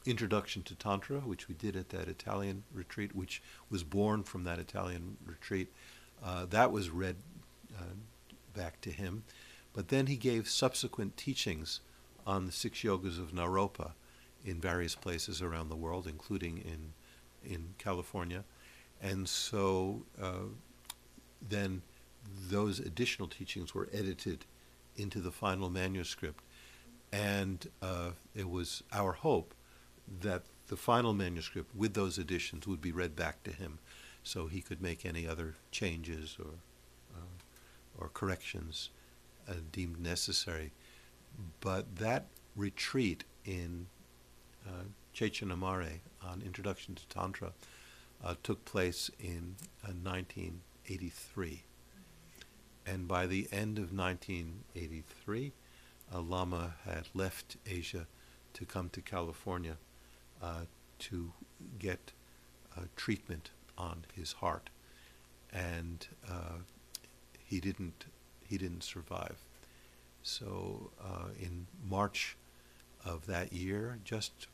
Introduction to Tantra, which we did at that Italian retreat, which was born from that Italian retreat, that was read back to him. But then he gave subsequent teachings on the 6 yogas of Naropa in various places around the world, including in California. And so then those additional teachings were edited into the final manuscript. And it was our hope that the final manuscript with those additions would be read back to him so he could make any other changes or corrections deemed necessary. But that retreat in Cayton on Introduction to Tantra took place in 1983. And by the end of 1983, Lama had left Asia to come to California to get treatment on his heart, and he didn't survive. So in March of that year, just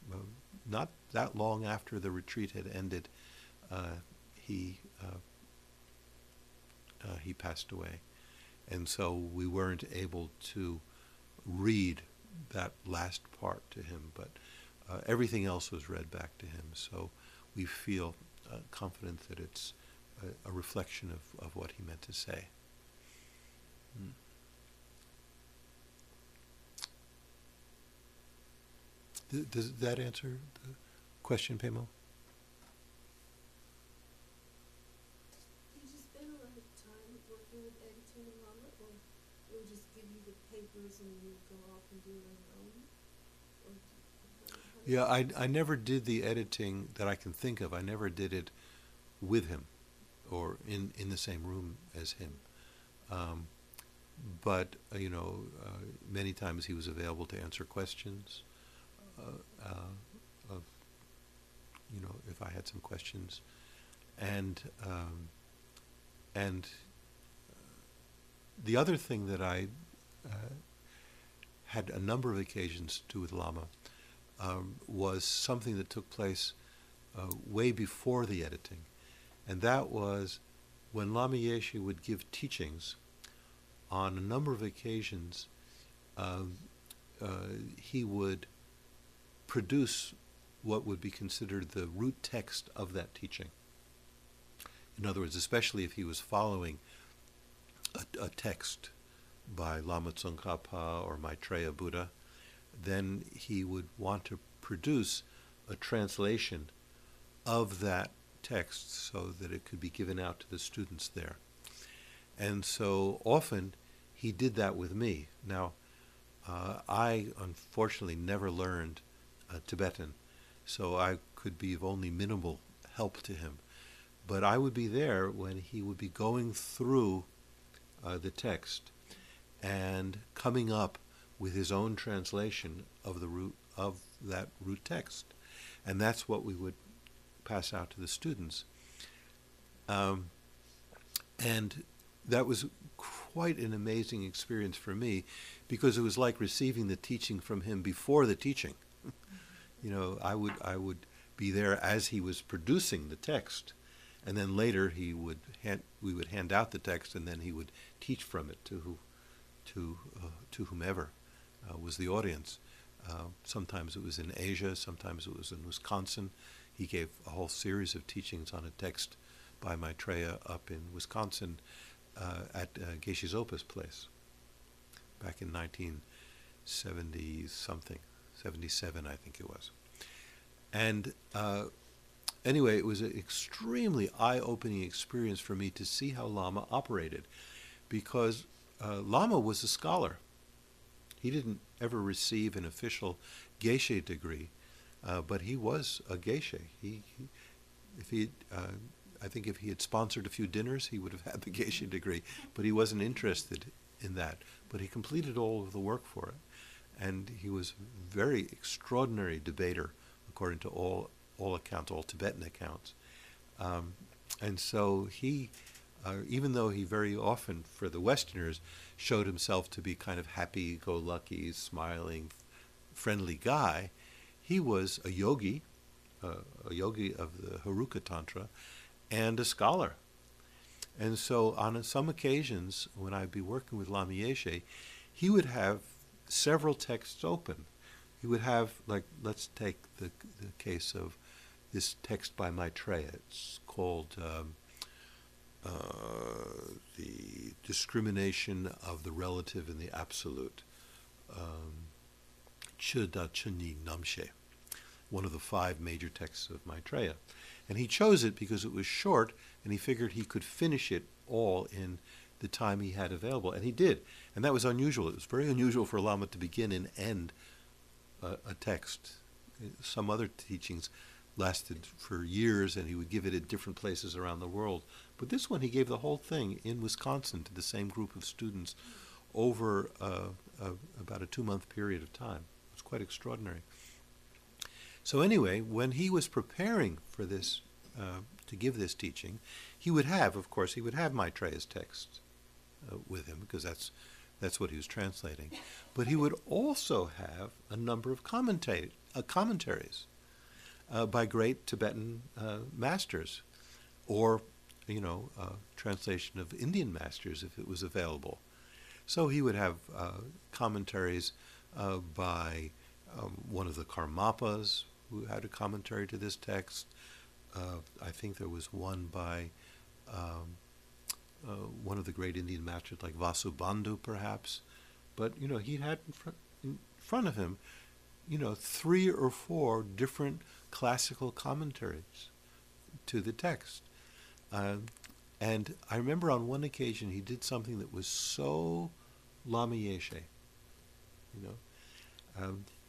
not that long after the retreat had ended, he passed away, and so we weren't able to read that last part to him, but everything else was read back to him. So we feel confident that it's a reflection of what he meant to say. Does that answer the question, Pemo? or it would just give you the papers and you would go off and do it on your own? Or Yeah, I never did the editing that I can think of. I never did it with him or in the same room as him. But many times he was available to answer questions. Of if I had some questions, and the other thing that I had a number of occasions to do with Lama was something that took place way before the editing, and that was when Lama Yeshe would give teachings. On a number of occasions, he would produce what would be considered the root text of that teaching. In other words, especially if he was following a text by Lama Tsongkhapa or Maitreya Buddha, then he would want to produce a translation of that text so that it could be given out to the students there. And so often he did that with me. Now, I unfortunately never learned Tibetan, so I could be of only minimal help to him. But I would be there when he would be going through the text and coming up with his own translation of that root text. And that's what we would pass out to the students. And that was quite an amazing experience for me, because it was like receiving the teaching from him before the teaching. I would be there as he was producing the text, and then later we would hand out the text, and then he would teach from it to whomever was the audience. Sometimes it was in Asia, sometimes it was in Wisconsin. He gave a whole series of teachings on a text by Maitreya up in Wisconsin at Geshe Zopa's place back in 1970-something, 77 I think it was. And anyway, it was an extremely eye-opening experience for me to see how Lama operated, because Lama was a scholar. He didn't ever receive an official Geshe degree, but he was a Geshe. I think if he had sponsored a few dinners, he would have had the Geshe degree, but he wasn't interested in that. But he completed all of the work for it, and he was a very extraordinary debater, according to all accounts, all Tibetan accounts. And so he, even though he very often, for the Westerners, showed himself to be kind of happy-go-lucky, smiling, friendly guy, he was a yogi of the Haruka Tantra, and a scholar. And so on some occasions, when I'd be working with Lama Yeshe, he would have several texts open. He would have, like, let's take the case of this text by Maitreya. It's called The Discrimination of the Relative and the Absolute. Chida Chuni Namshe, one of the 5 major texts of Maitreya. And he chose it because it was short, and he figured he could finish it all in the time he had available. And he did. And that was unusual. It was very unusual for a Lama to begin and end a text. Some other teachings lasted for years, and he would give it at different places around the world. But this one, he gave the whole thing in Wisconsin to the same group of students over about a 2-month period of time. It was quite extraordinary. So anyway, when he was preparing for this, to give this teaching, he would have Maitreya's text with him, because that's what he was translating. But he would also have a number of commentaries by great Tibetan masters, or translation of Indian masters if it was available. So he would have commentaries by one of the Karmapas, who had a commentary to this text. I think there was one by one of the great Indian masters, like Vasubandhu, perhaps. But he had in front of him, 3 or 4 different classical commentaries to the text. And I remember on one occasion he did something that was so Lama Yeshe.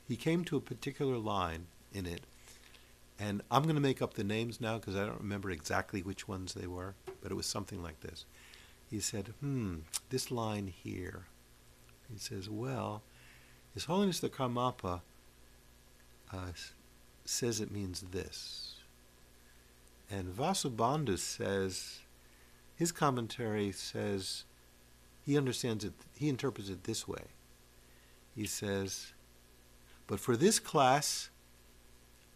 He came to a particular line in it, and I'm going to make up the names now because I don't remember exactly which ones they were, but it was something like this. He said, this line here. He says, well, His Holiness the Karmapa says it means this. And Vasubandhu says, his commentary says, he understands it, he interprets it this way. He says, but for this class,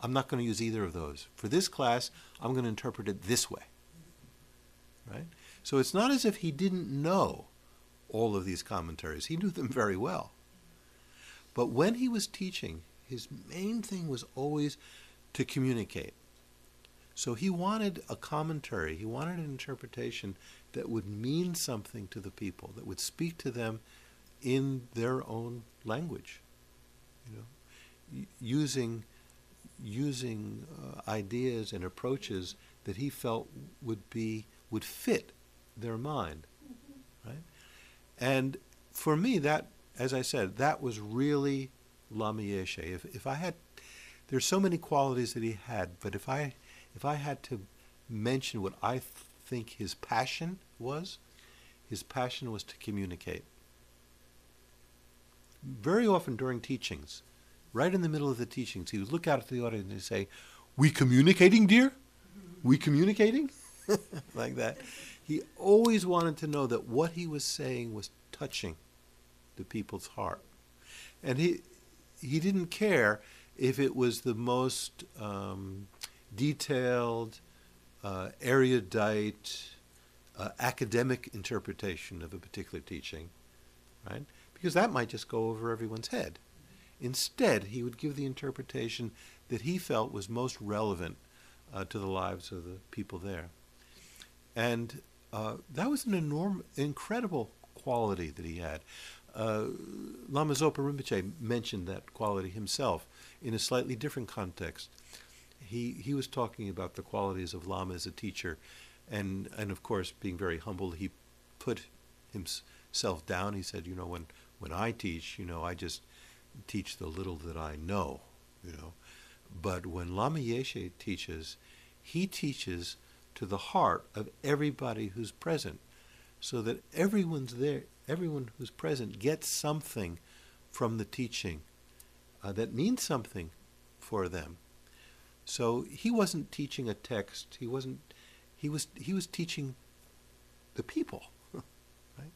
I'm not going to use either of those. For this class, I'm going to interpret it this way. Right? So it's not as if he didn't know all of these commentaries. He knew them very well. But when he was teaching, his main thing was always to communicate. So he wanted a commentary, he wanted an interpretation that would mean something to the people, that would speak to them in their own language, using ideas and approaches that he felt would fit their mind, right? And for me, that, as I said, that was really Lama Yeshe. If I had, there's so many qualities that he had, but if I had to mention what I think his passion was to communicate. Very often during teachings, right in the middle of the teachings, he would look out at the audience and say, "We communicating, dear? We communicating?" Like that. He always wanted to know that what he was saying was touching the people's heart. And he didn't care if it was the most detailed, erudite, academic interpretation of a particular teaching, right? Because that might just go over everyone's head. Instead, he would give the interpretation that he felt was most relevant to the lives of the people there. And that was an incredible quality that he had. Lama Zopa Rinpoche mentioned that quality himself in a slightly different context. He was talking about the qualities of Lama as a teacher, and of course, being very humble, he put himself down. He said, when I teach, I just teach the little that I know, But when Lama Yeshe teaches, he teaches to the heart of everybody who's present, so that everyone's there, everyone who's present gets something from the teaching that means something for them. So he wasn't teaching a text. He was teaching the people, right?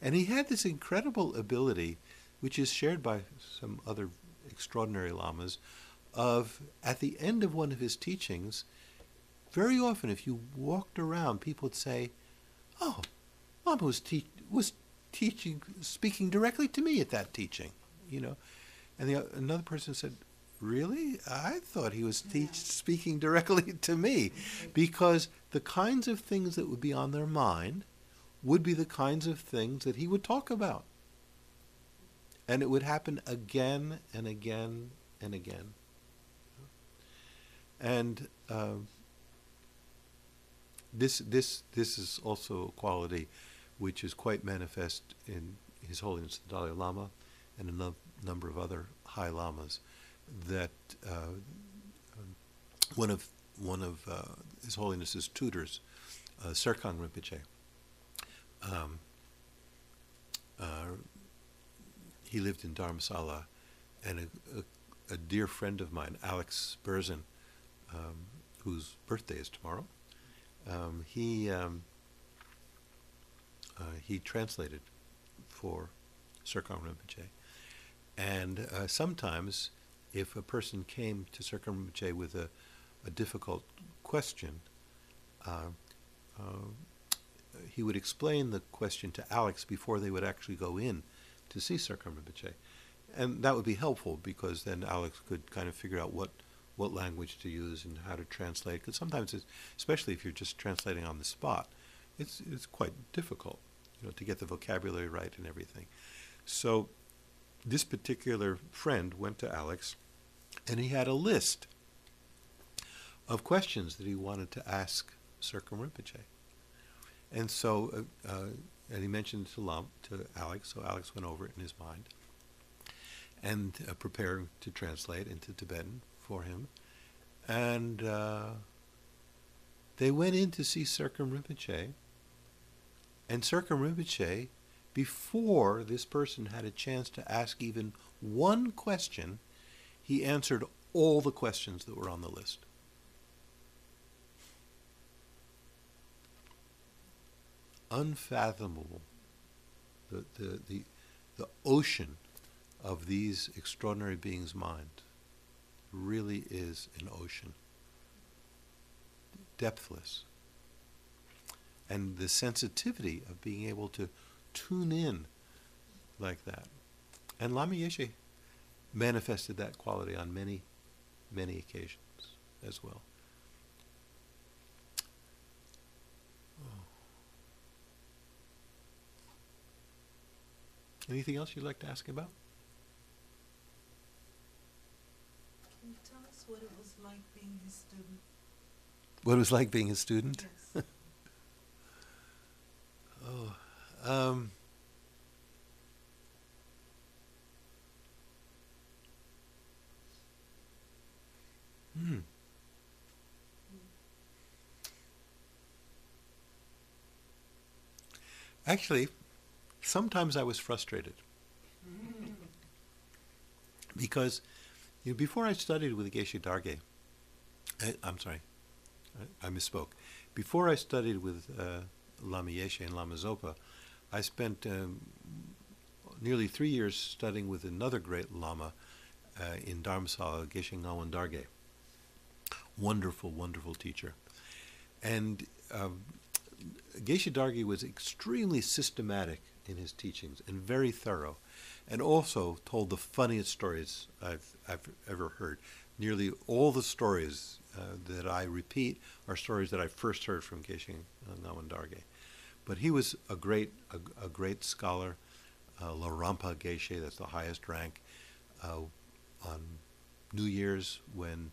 And he had this incredible ability, which is shared by some other extraordinary lamas, of at the end of one of his teachings, very often if you walked around, people would say, "Oh, Lama was teaching, speaking directly to me at that teaching," And another person said, "Really? I thought he was speaking directly to me," because the kinds of things that would be on their mind would be the kinds of things that he would talk about. And it would happen again and again and again. And this is also a quality which is quite manifest in His Holiness the Dalai Lama and a number of other high lamas. That one of His Holiness's tutors, Serkang Rinpoche, he lived in Dharamsala, and a dear friend of mine, Alex Berzin, whose birthday is tomorrow, he translated for Serkang Rinpoche. And sometimes, if a person came to Serkang Rinpoche with a difficult question, he would explain the question to Alex before they would actually go in to see Serkang Rinpoche. And that would be helpful, because then Alex could kind of figure out what language to use and how to translate. Because sometimes, especially if you're just translating on the spot, it's quite difficult, to get the vocabulary right and everything. So this particular friend went to Alex, and he had a list of questions that he wanted to ask Serkang Rinpoche. And so, and he mentioned to Alex, so Alex went over it in his mind and prepared to translate into Tibetan for him. And they went in to see Serkum Rinpoche, and Serkum Rinpoche, before this person had a chance to ask even one question, he answered all the questions that were on the list. Unfathomable. The ocean of these extraordinary beings' mind really is an ocean. Depthless. And the sensitivity of being able to tune in like that. And Lama Yeshe manifested that quality on many, many occasions as well. Anything else you'd like to ask about? Can you tell us what it was like being his student? What it was like being his student? Yes. Actually, sometimes I was frustrated. Because before I studied with Geshe Darge, I misspoke. Before I studied with Lama Yeshe and Lama Zopa, I spent nearly 3 years studying with another great Lama in Dharamsala, Geshe Ngawan Darge. Wonderful, wonderful teacher. And Geshe Darge was extremely systematic in his teachings and very thorough, and also told the funniest stories I've ever heard. Nearly all the stories that I repeat are stories that I first heard from Geshe Ngawan Darge. But he was a great scholar. La Rampa Geshe, that's the highest rank. On New Year's, when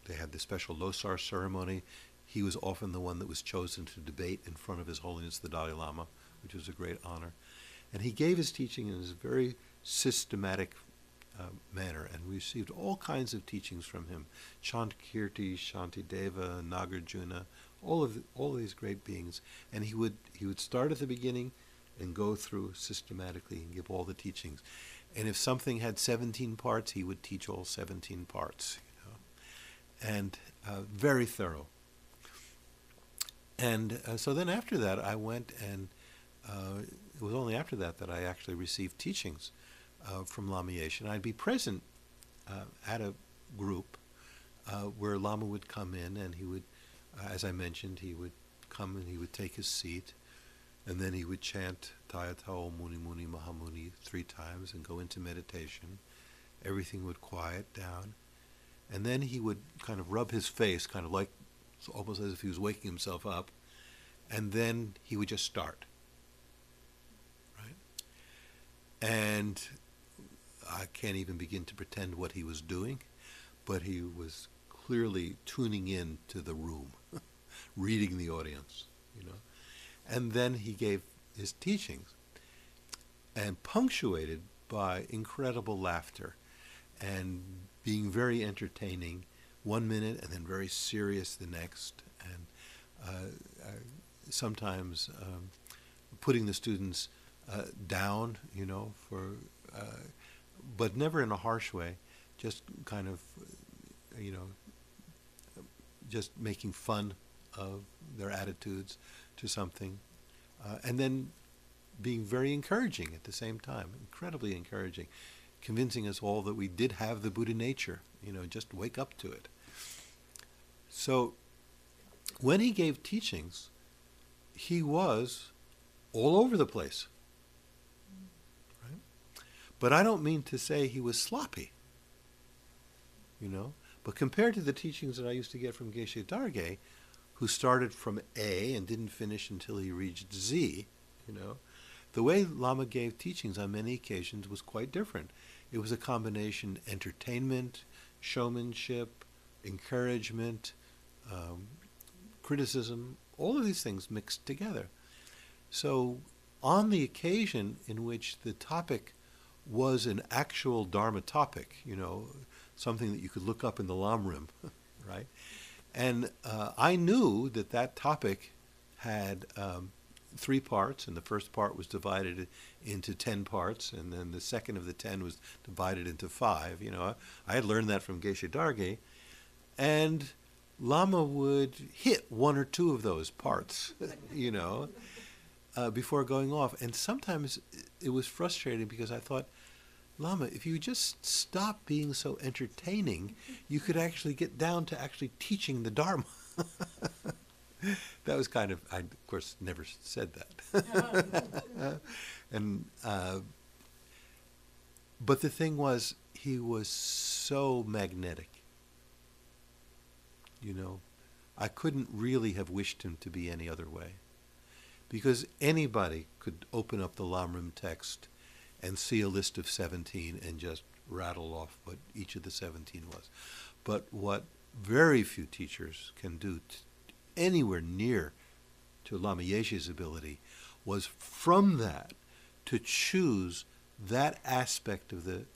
they had the special Losar ceremony, he was often the one that was chosen to debate in front of His Holiness the Dalai Lama, which was a great honor. And he gave his teaching in a very systematic manner, and we received all kinds of teachings from him. Chantkirti, Shantideva, Nagarjuna, all of these great beings. And he would start at the beginning and go through systematically and give all the teachings. And if something had 17 parts, he would teach all 17 parts. And very thorough. And so then after that, I went and it was only after that that I actually received teachings from Lama Yeshe. And I'd be present at a group where Lama would come in, and he would, as I mentioned, he would come and he would take his seat, and then he would chant Tayatao Muni Muni Mahamuni 3 times and go into meditation. Everything would quiet down. And then he would kind of rub his face, kind of like, almost as if he was waking himself up, and then he would just start. Right? And I can't even begin to pretend what he was doing, but he was clearly tuning in to the room, reading the audience, And then he gave his teachings, and punctuated by incredible laughter and being very entertaining 1 minute and then very serious the next, and sometimes putting the students down, but never in a harsh way, just kind of, just making fun of their attitudes to something, and then being very encouraging at the same time, incredibly encouraging, convincing us all that we did have the Buddha nature, just wake up to it. So when he gave teachings, he was all over the place. Right? But I don't mean to say he was sloppy, But compared to the teachings that I used to get from Geshe Darge, who started from A and didn't finish until he reached Z, the way Lama gave teachings on many occasions was quite different. It was a combination entertainment, showmanship, encouragement, criticism, all of these things mixed together. So on the occasion in which the topic was an actual Dharma topic, something that you could look up in the Lamrim, right? And I knew that topic had 3 parts, and the first part was divided into 10 parts, and then the second of the 10 was divided into 5. I had learned that from Geshe Darge, and Lama would hit 1 or 2 of those parts, before going off. And sometimes it was frustrating because I thought, Lama, if you just stop being so entertaining, you could actually get down to actually teaching the Dharma. That was kind of, I of course never said that. But the thing was, he was so magnetic. I couldn't really have wished him to be any other way. Because anybody could open up the Lamrim text and see a list of 17 and just rattle off what each of the 17 was. But what very few teachers can do anywhere near to Lama Yeshe's ability was from that to choose that aspect of the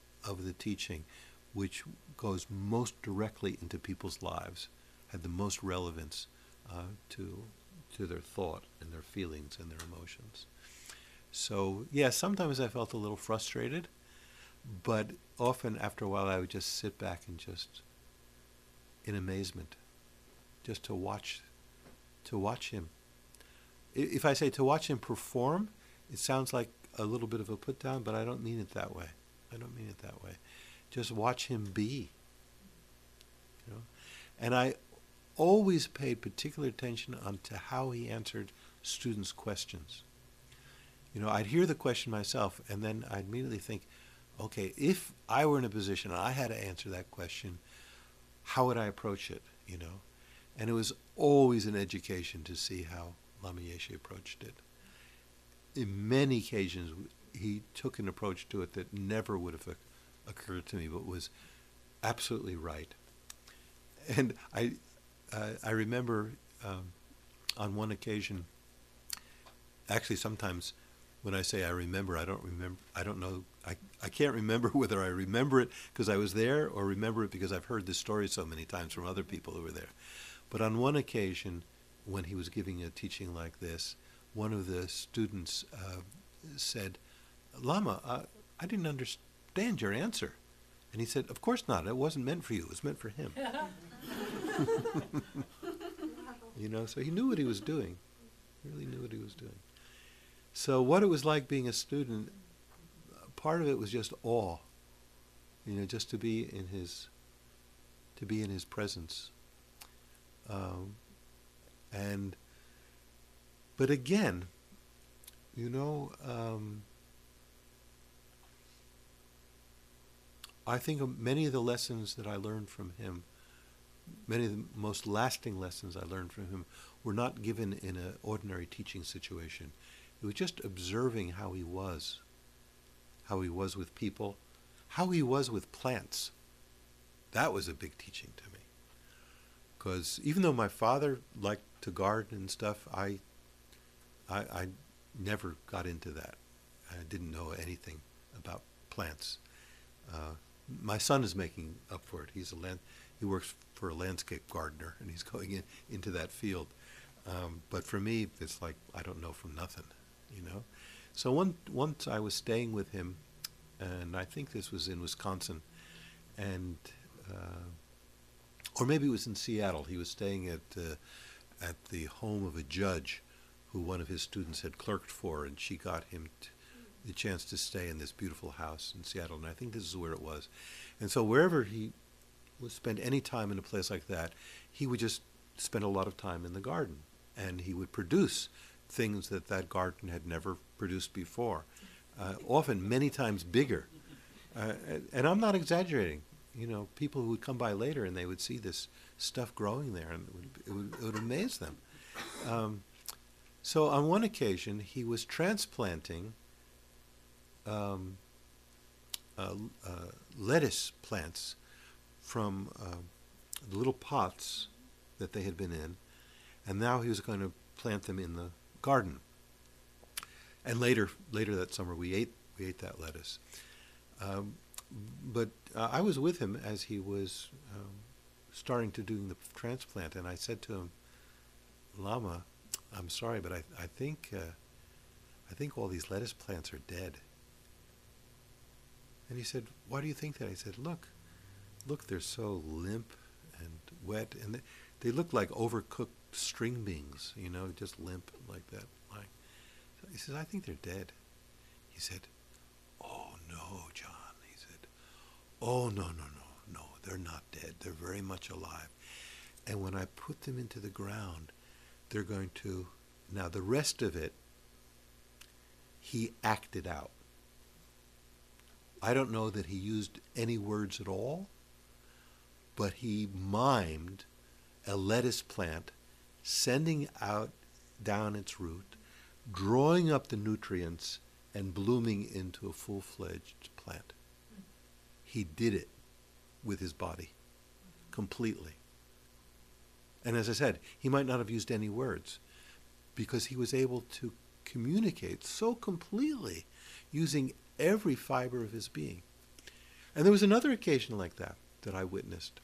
teaching which goes most directly into people's lives, had the most relevance to their thought and their feelings and their emotions. So, yeah, sometimes I felt a little frustrated, but often after a while I would just sit back and just, in amazement, just to watch him. If I say to watch him perform, it sounds like a little bit of a put down, but I don't mean it that way. Just watch him be. And I always paid particular attention to how he answered students' questions. I'd hear the question myself, and then I'd immediately think, okay, if I were in a position and I had to answer that question, how would I approach it? And it was always an education to see how Lama Yeshe approached it. In many occasions, he took an approach to it that never would have occurred to me, but was absolutely right. And I remember on one occasion, actually sometimes when I say I remember, I don't know, I can't remember whether I remember it because I was there or remember it because I've heard this story so many times from other people who were there. But on one occasion, when he was giving a teaching like this, one of the students said, Lama, I didn't understand your answer. And he said, of course not. It wasn't meant for you. It was meant for him. So he knew what he was doing. He really knew what he was doing. So what it was like being a student, part of it was just awe. Just to be in his presence. But again, I think many of the lessons that I learned from him, many of the most lasting lessons I learned from him, were not given in an ordinary teaching situation. It was just observing how he was with people, how he was with plants. That was a big teaching to me. Because even though my father liked to garden and stuff, I never got into that. I didn't know anything about plants. My son is making up for it. He works for a landscape gardener, and he's going into that field. But for me, it's like I don't know from nothing, So once I was staying with him, and I think this was in Wisconsin, and or maybe it was in Seattle. He was staying at the home of a judge who one of his students had clerked for, and she got him the chance to stay in this beautiful house in Seattle, and I think this is where it was. And so wherever he would spend any time in a place like that, he would just spend a lot of time in the garden, and he would produce things that garden had never produced before, often many times bigger. And I'm not exaggerating. People who would come by later and they would see this stuff growing there, and it would amaze them. So on one occasion, he was transplanting lettuce plants from the little pots that they had been in, and now he was going to plant them in the garden. And later that summer, we ate that lettuce. But I was with him as he was starting to do the transplant, and I said to him, Lama, I'm sorry, but I think all these lettuce plants are dead. And he said, why do you think that? I said, look, they're so limp and wet, and they look like overcooked string beans, just limp like that. So he says, I think they're dead. He said, oh no, John. He said, oh no, they're not dead. They're very much alive. And when I put them into the ground, they're going to, now the rest of it, he acted out. I don't know that he used any words at all, but he mimed a lettuce plant sending out down its root, drawing up the nutrients, and blooming into a full-fledged plant. He did it with his body, completely. And as I said, he might not have used any words, because he was able to communicate so completely using every fiber of his being. And there was another occasion like that I witnessed.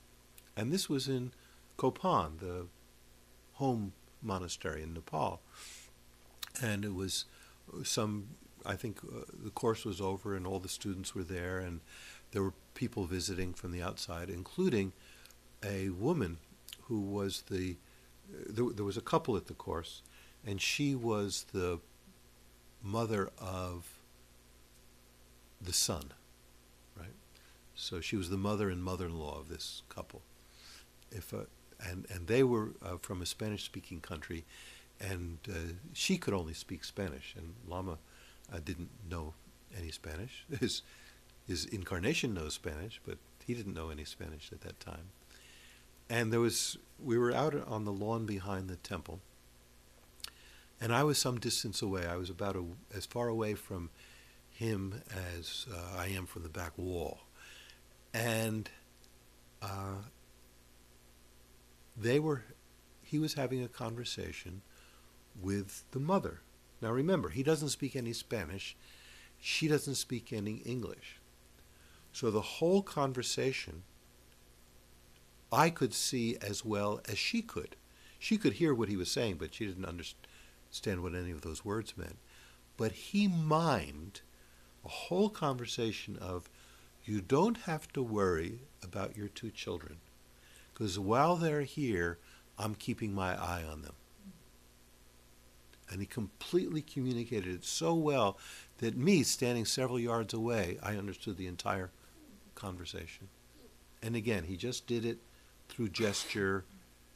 And this was in Kopan, the home monastery in Nepal. And it was the course was over and all the students were there, and there were people visiting from the outside, including a woman who was there was a couple at the course, and she was the mother of the son, right? So she was the mother and mother-in-law of this couple. And they were from a Spanish-speaking country, and she could only speak Spanish, and Lama didn't know any Spanish. His incarnation knows Spanish, but he didn't know any Spanish at that time. And we were out on the lawn behind the temple, and I was some distance away. I was about as far away from him as I am from the back wall. And he was having a conversation with the mother. Now remember, he doesn't speak any Spanish. She doesn't speak any English. So the whole conversation, I could see as well as she could. She could hear what he was saying, but she didn't understand what any of those words meant. But he mimed a whole conversation of, you don't have to worry about your two children, because while they're here, I'm keeping my eye on them. And he completely communicated it so well that me, standing several yards away, I understood the entire conversation. And again, he just did it through gesture,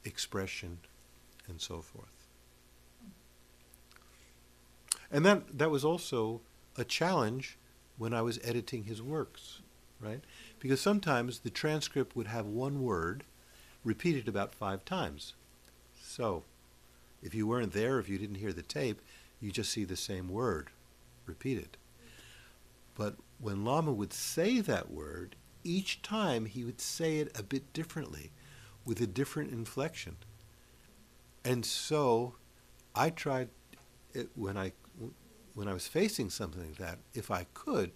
expression, and so forth. And that was also a challenge when I was editing his works, right? Because sometimes the transcript would have one word repeated about 5 times. So if you weren't there, if you didn't hear the tape, you just see the same word repeated. But when Lama would say that word, each time he would say it a bit differently, with a different inflection. And so I tried, when I was facing something like that, if I could,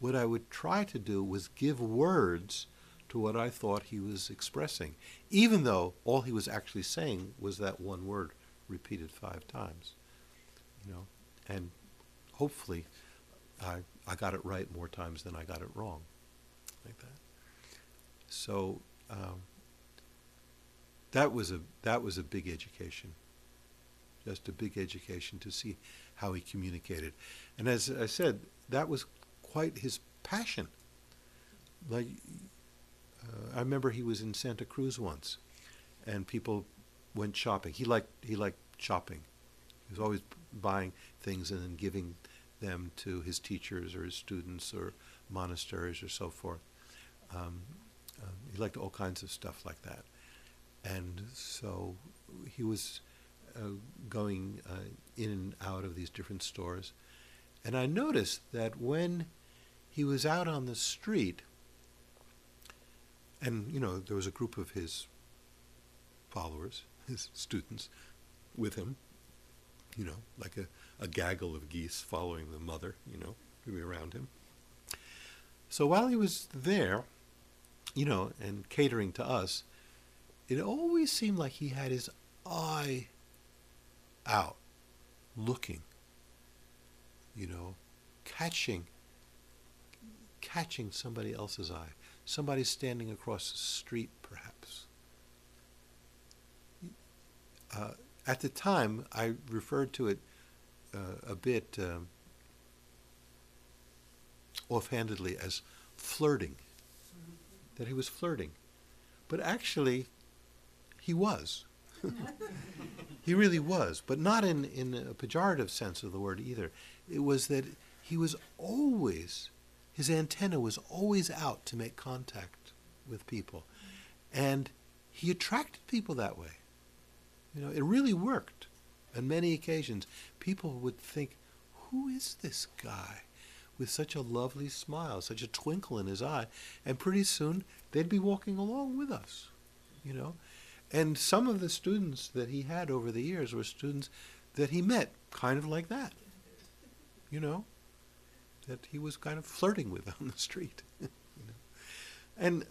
what I would try to do was give words to what I thought he was expressing, even though all he was actually saying was that one word repeated 5 times. And hopefully I got it right more times than I got it wrong, like that. So that was a big education, just a big education to see how he communicated. And as I said, that was quite his passion. Like I remember he was in Santa Cruz once, and people went shopping. He liked shopping. He was always buying things and then giving them to his teachers or his students or monasteries or so forth. He liked all kinds of stuff like that. And so he was going in and out of these different stores. And I noticed that when he was out on the street, and there was a group of his followers, his students, with him, like a gaggle of geese following the mother, to be around him. So while he was there, and catering to us, it always seemed like he had his eye out, looking, catching somebody else's eye. Somebody standing across the street, perhaps. At the time, I referred to it a bit offhandedly as flirting, that he was flirting. But actually, he was. He really was, but not in a pejorative sense of the word either. It was that he was always, his antenna was always out to make contact with people. And he attracted people that way. It really worked. On many occasions, people would think, who is this guy with such a lovely smile, such a twinkle in his eye? And pretty soon, they'd be walking along with us, And some of the students that he had over the years were students that he met kind of like that, that he was kind of flirting with on the street. And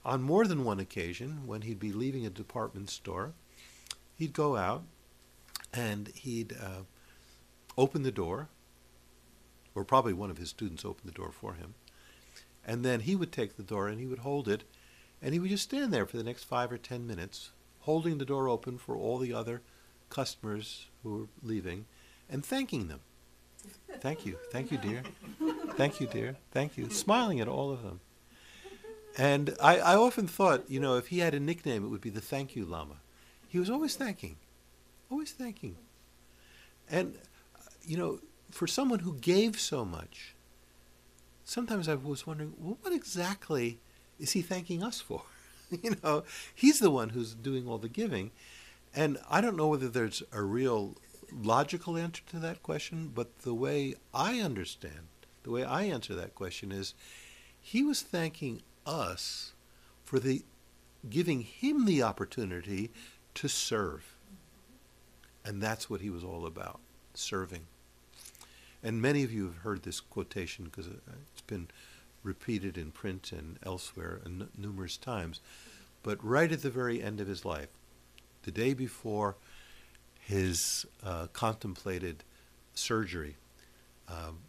on more than one occasion, when he'd be leaving a department store, he'd go out and he'd open the door, or probably one of his students opened the door for him, and then he would take the door and he would hold it, and he would just stand there for the next 5 or 10 minutes, holding the door open for all the other customers who were leaving, and thanking them. Thank you dear. Thank you, dear. Thank you. Smiling at all of them. And I often thought, if he had a nickname, it would be the Thank You Lama. He was always thanking. Always thanking. And, for someone who gave so much, sometimes I was wondering, well, what exactly is he thanking us for? He's the one who's doing all the giving. And I don't know whether there's a real logical answer to that question, but the way I understand, the way I answer that question is, he was thanking us for giving him the opportunity to serve. And that's what he was all about, serving. And many of you have heard this quotation because it's been repeated in print and elsewhere numerous times. But right at the very end of his life, the day before his contemplated surgery,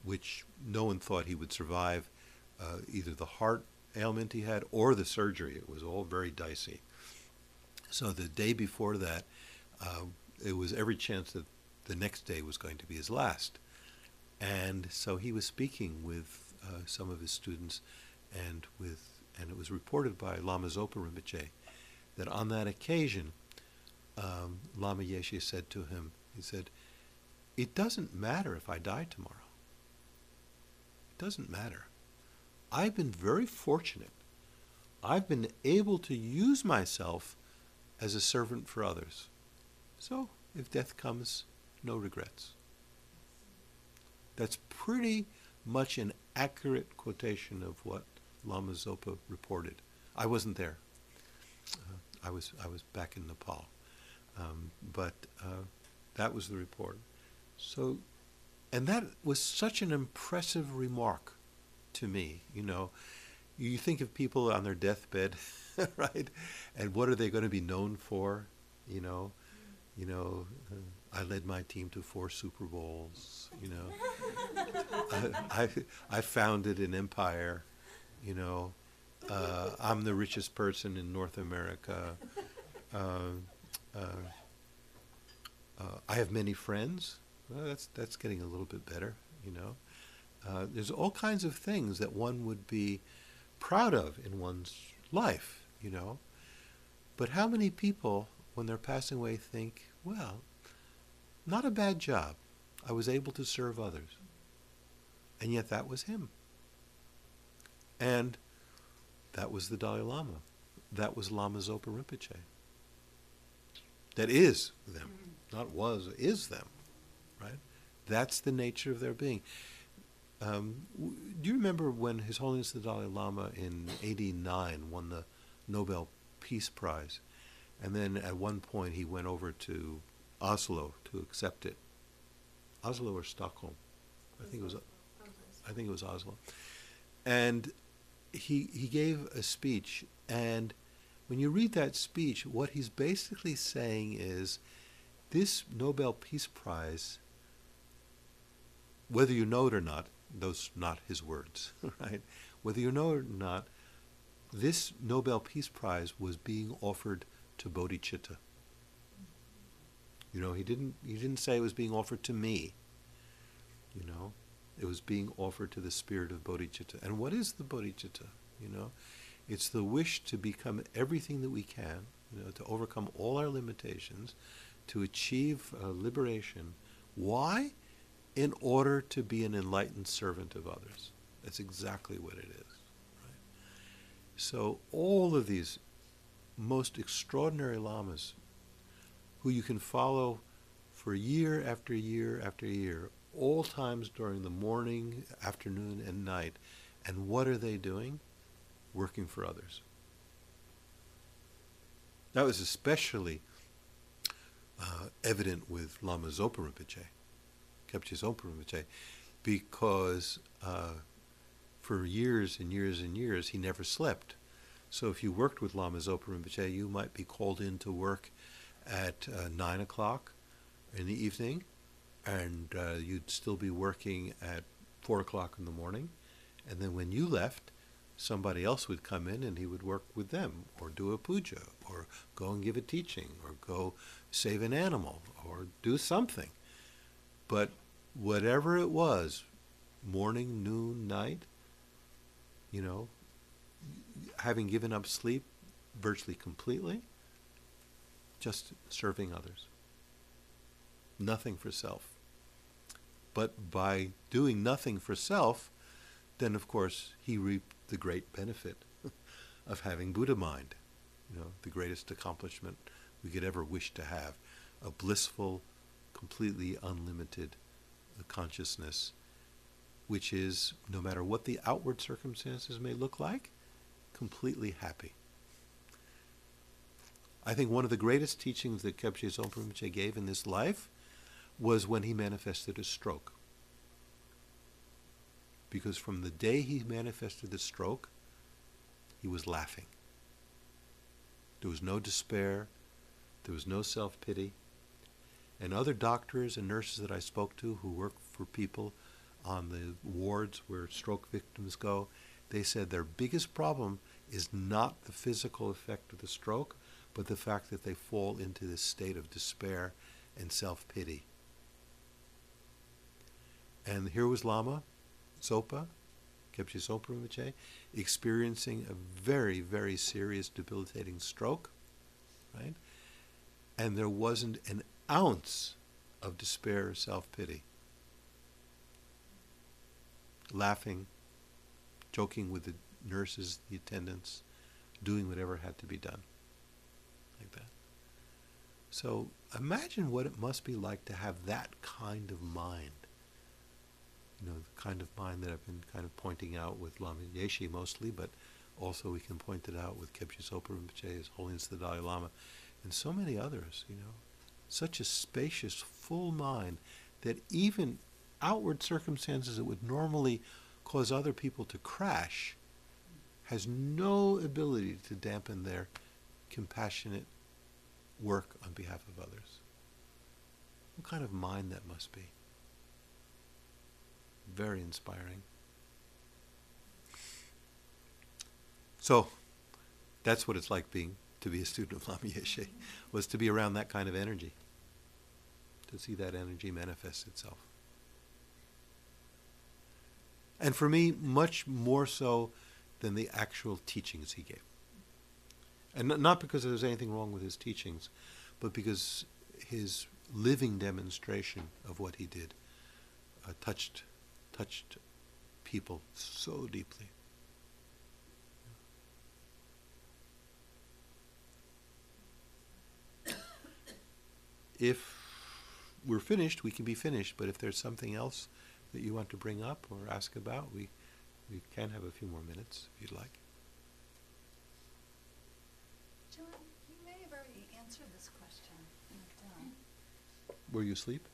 which no one thought he would survive, either the heart ailment he had or the surgery. It was all very dicey. So the day before that, it was every chance that the next day was going to be his last. And so he was speaking with some of his students, and it was reported by Lama Zopa Rinpoche that on that occasion, Lama Yeshe said to him, he said, "It doesn't matter if I die tomorrow. It doesn't matter. I've been very fortunate. I've been able to use myself as a servant for others. So if death comes, no regrets." That's pretty much an accurate quotation of what Lama Zopa reported. I wasn't there. I was back in Nepal. But that was the report. So, and that was such an impressive remark to me. You think of people on their deathbed, right? And what are they going to be known for? I led my team to 4 Super Bowls. I founded an empire. I'm the richest person in North America. I have many friends. Well, that's getting a little bit better. There's all kinds of things that one would be proud of in one's life. But how many people, when they're passing away, think, well, not a bad job. I was able to serve others. And yet that was him. And that was the Dalai Lama. That was Lama Zopa Rinpoche. That is them. Not was, is them. Right? That's the nature of their being. Do you remember when His Holiness the Dalai Lama in 1989 won the Nobel Peace Prize? And then at one point he went over to Oslo to accept it Oslo or Stockholm. I think it was. Oslo. I think it was Oslo. And he gave a speech, and when you read that speech, what he's basically saying is, this Nobel Peace Prize, whether you know it or not, those not his words, right? Whether you know it or not, this Nobel Peace Prize was being offered to bodhicitta. You know, he didn't say it was being offered to me. You know, it was being offered to the spirit of bodhicitta. And what is the bodhicitta? You know, it's the wish to become everything that we can, you know, to overcome all our limitations, to achieve liberation. Why? In order to be an enlightened servant of others. That's exactly what it is. Right? So all of these most extraordinary lamas, who you can follow for year after year after year, all times during the morning, afternoon, and night. And what are they doing? Working for others. That was especially evident with Lama Zopa Rinpoche, Kepche Zopa Rinpoche, because for years and years and years he never slept. So if you worked with Lama Zopa Rinpoche, you might be called in to work at 9 o'clock in the evening, and you'd still be working at 4 o'clock in the morning. And then when you left, somebody else would come in and he would work with them, or do a puja, or go and give a teaching, or go save an animal, or do something. But whatever it was, morning, noon, night, you know, having given up sleep virtually completely, just serving others. Nothing for self. But by doing nothing for self, then of course he reaped the great benefit of having Buddha mind, you know, the greatest accomplishment we could ever wish to have, a blissful, completely unlimited consciousness, which is, no matter what the outward circumstances may look like, completely happy. I think one of the greatest teachings that Kepche Zopa Rinpoche gave in this life was when he manifested a stroke. Because from the day he manifested the stroke, he was laughing. There was no despair, there was no self-pity. And other doctors and nurses that I spoke to who work for people on the wards where stroke victims go, they said their biggest problem is not the physical effect of the stroke, but the fact that they fall into this state of despair and self-pity. And here was Lama Zopa, Kepche Zopa Rinpoche, experiencing a very, very serious debilitating stroke, right? And there wasn't an ounce of despair or self-pity. Laughing, joking with the nurses, the attendants, doing whatever had to be done. Like that. So imagine what it must be like to have that kind of mind. You know, the kind of mind that I've been kind of pointing out with Lama Yeshe mostly, but also we can point it out with Kepche Zopa Rinpoche, His Holiness the Dalai Lama, and so many others, you know. Such a spacious, full mind that even outward circumstances that would normally cause other people to crash has no ability to dampen their compassionate work on behalf of others. What kind of mind that must be. Very inspiring. So, that's what it's like to be a student of Lama Yeshe, was to be around that kind of energy, to see that energy manifest itself. And for me, much more so than the actual teachings he gave. And not because there was anything wrong with his teachings, but because his living demonstration of what he did touched people so deeply. If we're finished, we can be finished, but if there's something else that you want to bring up or ask about, we can have a few more minutes if you'd like. John, you may have already answered this question. Were you asleep?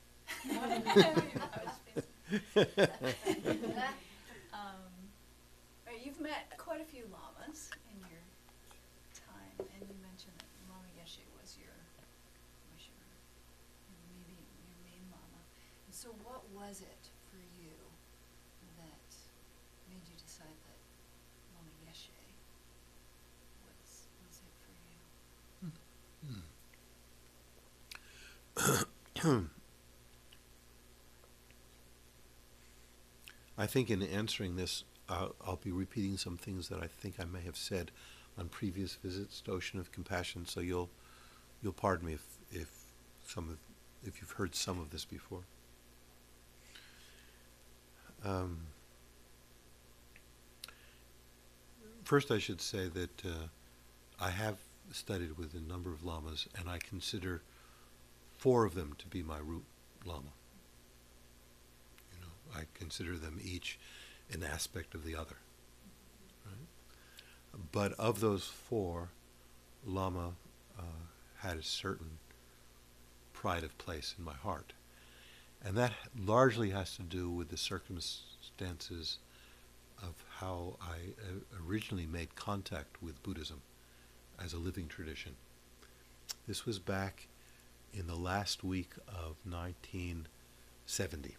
Right, you've met quite a few lamas in your time, and you mentioned that Lama Yeshe was your maybe your main lama. And so, what was it for you that made you decide that Lama Yeshe was it for you? I think in answering this, I'll be repeating some things that I think I may have said on previous visits to Ocean of Compassion. So you'll pardon me if you've heard some of this before. First, I should say that I have studied with a number of lamas, and I consider 4 of them to be my root lama. I consider them each an aspect of the other. Right? But of those 4, Lama had a certain pride of place in my heart. And that largely has to do with the circumstances of how I originally made contact with Buddhism as a living tradition. This was back in the last week of 1970.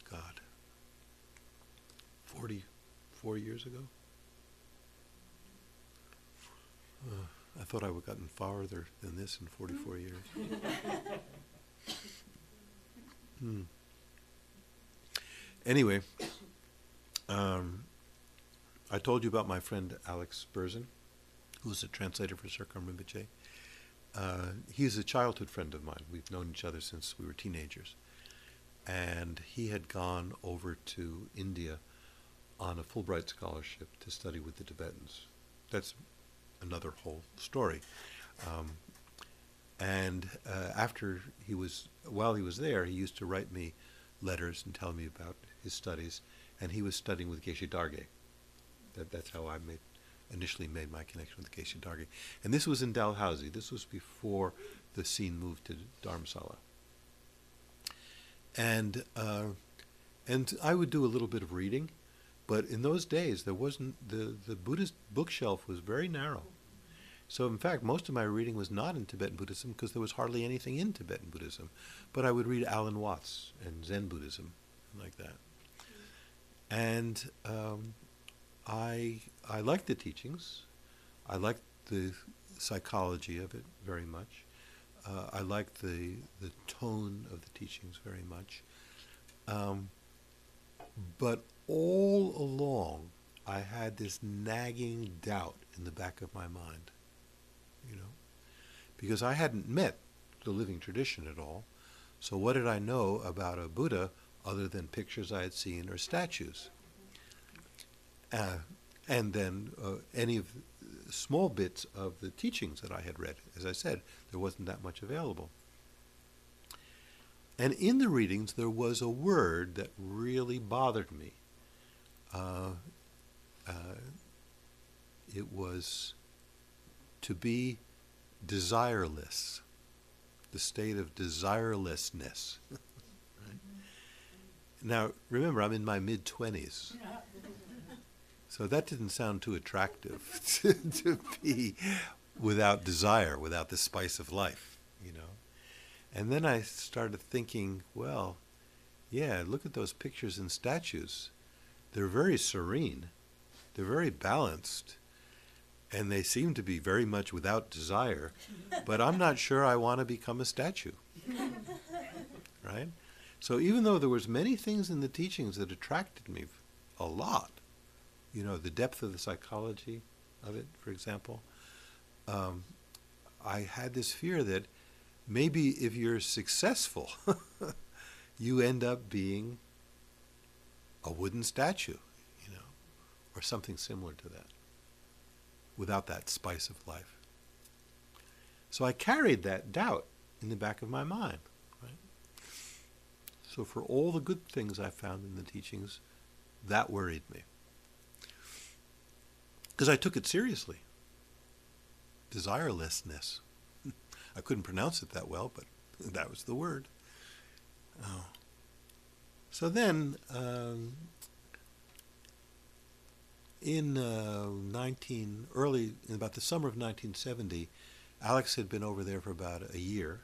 God, 44 years ago? I thought I would have gotten farther than this in 44 years. Anyway, I told you about my friend Alex Berzin, who was a translator for Serkan Rinpoche. He's a childhood friend of mine. We've known each other since we were teenagers. And he had gone over to India on a Fulbright scholarship to study with the Tibetans. That's another whole story. While he was there, he used to write me letters and tell me about his studies. And he was studying with Geshe Darge. That's how I initially made my connection with Geshe Darge. And this was in Dalhousie. This was before the scene moved to Dharamsala. And I would do a little bit of reading, but in those days there wasn't the Buddhist bookshelf was very narrow. So in fact, most of my reading was not in Tibetan Buddhism because there was hardly anything in Tibetan Buddhism. But I would read Alan Watts and Zen Buddhism, like that. And I liked the teachings. I liked the psychology of it very much. I liked the tone of the teachings very much. But all along, I had this nagging doubt in the back of my mind, because I hadn't met the living tradition at all. So what did I know about a Buddha other than pictures I had seen or statues? And then any of the small bits of the teachings that I had read. As I said, there wasn't that much available. And in the readings, there was a word that really bothered me. It was to be desireless, the state of desirelessness. Right? Now, remember, I'm in my mid-20s. So that didn't sound too attractive to be without desire, without the spice of life, And then I started thinking, well, yeah, look at those pictures and statues. They're very serene. They're very balanced. And they seem to be very much without desire. But I'm not sure I want to become a statue. Right? So even though there was many things in the teachings that attracted me a lot, the depth of the psychology of it, for example, I had this fear that maybe if you're successful, you end up being a wooden statue, or something similar to that, without that spice of life. So I carried that doubt in the back of my mind. Right? So for all the good things I found in the teachings, that worried me. Because I took it seriously. Desirelessness. I couldn't pronounce it that well, but That was the word. Oh. So then, in about the summer of 1970, Alex had been over there for about a year,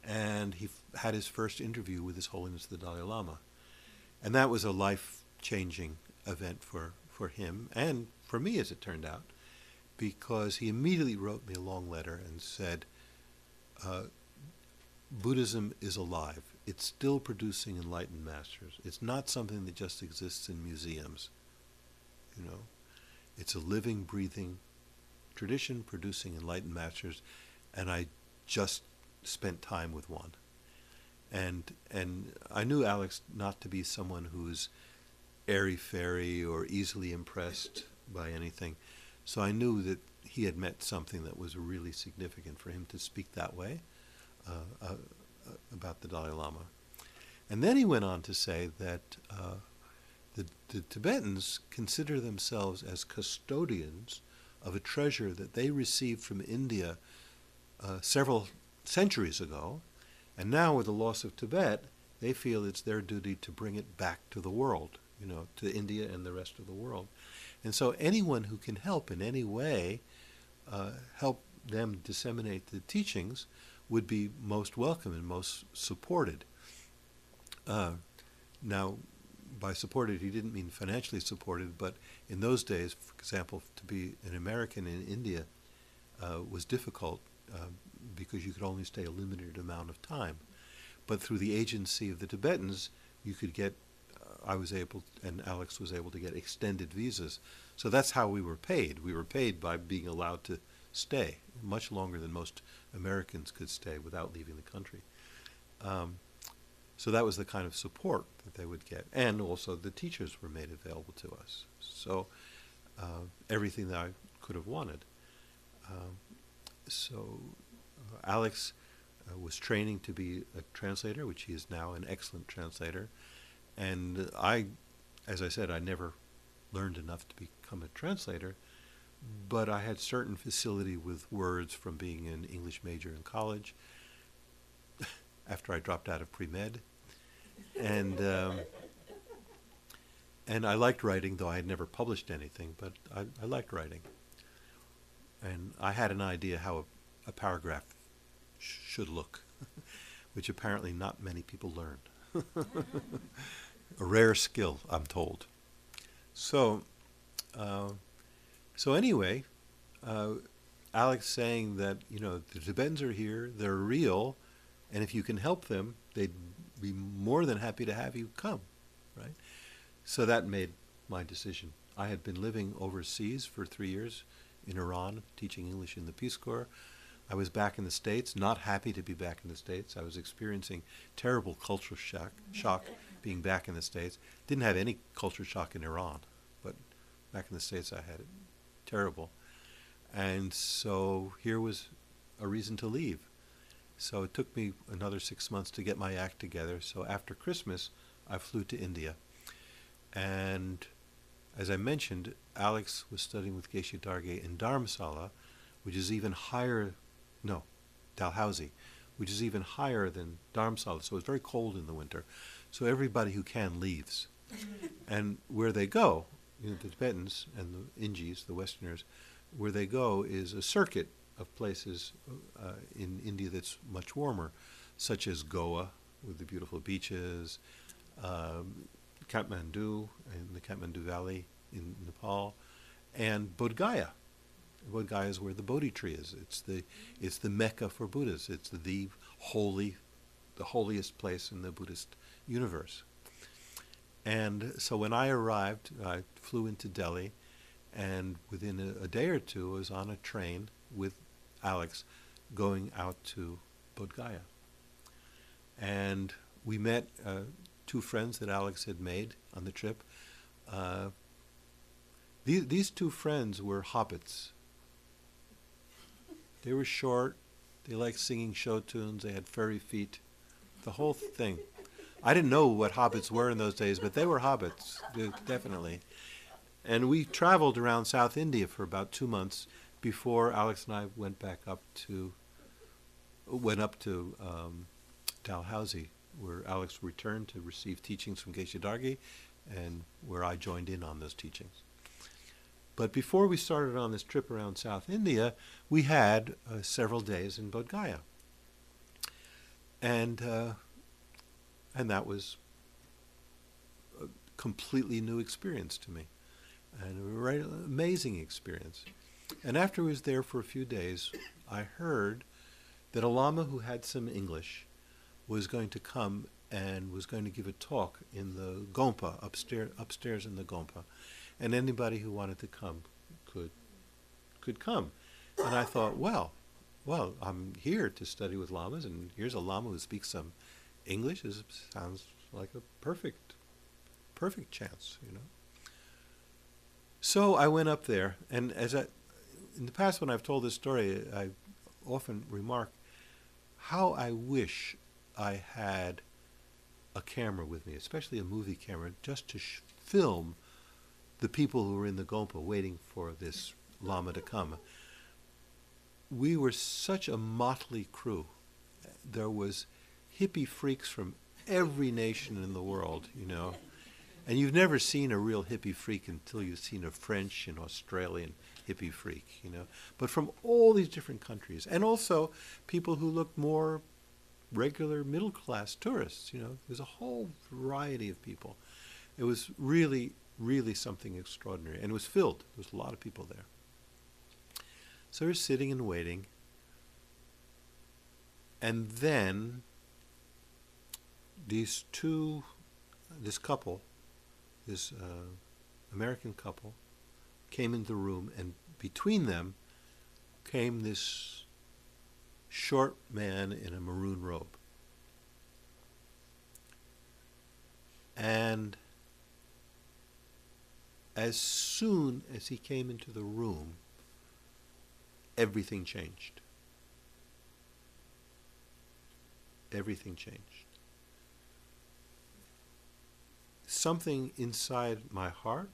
and he had his first interview with His Holiness the Dalai Lama. And that was a life-changing event for him, and for me, as it turned out, because he immediately wrote me a long letter and said, Buddhism is alive. It's still producing enlightened masters. It's not something that just exists in museums. You know, it's a living, breathing tradition producing enlightened masters, and I just spent time with one. And I knew Alex not to be someone who's airy-fairy or easily impressed by anything. So I knew that he had met something that was really significant for him to speak that way about the Dalai Lama. And then he went on to say that the Tibetans consider themselves as custodians of a treasure that they received from India several centuries ago, and now with the loss of Tibet, they feel it's their duty to bring it back to the world, you know, to India and the rest of the world. And so anyone who can help in any way, help them disseminate the teachings, would be most welcome and most supported. Now, by supported, he didn't mean financially supported, but in those days, for example, to be an American in India was difficult because you could only stay a limited amount of time. But through the agency of the Tibetans, you could get, I was able, and Alex was able to get extended visas. So that's how we were paid. We were paid by being allowed to stay, much longer than most Americans could stay without leaving the country. So that was the kind of support that they would get. And also the teachers were made available to us. So everything that I could have wanted. Alex was training to be a translator, which he is now an excellent translator. And I, as I said, I never learned enough to become a translator, but I had certain facility with words from being an English major in college after I dropped out of pre-med. And I liked writing, though I had never published anything, but I liked writing. And I had an idea how a paragraph should look, which apparently not many people learn. A rare skill, I'm told. So anyway, Alex saying that, you know, the Tibetans are here, they're real, and if you can help them, they'd be more than happy to have you come, right? So that made my decision. I had been living overseas for 3 years in Iran, teaching English in the Peace Corps. I was back in the States, not happy to be back in the States. I was experiencing terrible cultural shock being back in the States. Didn't have any culture shock in Iran, but back in the States I had it terrible. And so here was a reason to leave. So it took me another 6 months to get my act together. So after Christmas, I flew to India. And as I mentioned, Alex was studying with Geshe Darge in Dharamsala, which is even higher, no, Dalhousie, which is even higher than Dharamsala. So it's very cold in the winter. So everybody who can leaves. And where they go, you know, the Tibetans and the Ingis, the Westerners, where they go is a circuit of places in India that's much warmer, such as Goa, with the beautiful beaches, Kathmandu, in the Kathmandu Valley in Nepal, and Bodh Gaya. Bodh Gaya is where the Bodhi tree is. It's the Mecca for Buddhists. It's the holiest place in the Buddhist universe. And so when I arrived, I flew into Delhi, and within a day or two, I was on a train with Alex going out to Bodh Gaya. And we met two friends that Alex had made on the trip. These two friends were hobbits. They were short, they liked singing show tunes, they had furry feet, the whole thing. I didn't know what hobbits were in those days, but they were hobbits, definitely. And we traveled around South India for about 2 months before Alex and I went back up to went up to Dalhousie, where Alex returned to receive teachings from Geshe Dargi, and where I joined in on those teachings. But before we started on this trip around South India, we had several days in Bodh Gaya. And that was a completely new experience to me, and a very amazing experience. And after I was there for a few days, I heard that a Lama who had some English was going to come and was going to give a talk in the Gompa, upstairs in the Gompa. And anybody who wanted to come could come. And I thought, well, I'm here to study with Lamas, and here's a Lama who speaks some English. It sounds like a perfect chance, you know. So I went up there, and in the past when I've told this story, I often remark how I wish I had a camera with me, especially a movie camera, just to film the people who were in the Gompa waiting for this Lama to come. We were such a motley crew. There was hippie freaks from every nation in the world, you know. And you've never seen a real hippie freak until you've seen a French and Australian hippie freak, you know. But from all these different countries. And also people who looked more regular middle-class tourists, you know. There's a whole variety of people. It was really, really something extraordinary. And it was filled. There was a lot of people there. So we're sitting and waiting. And then this couple, this American couple, came into the room, and between them came this short man in a maroon robe. And as soon as he came into the room, everything changed. Everything changed. Something inside my heart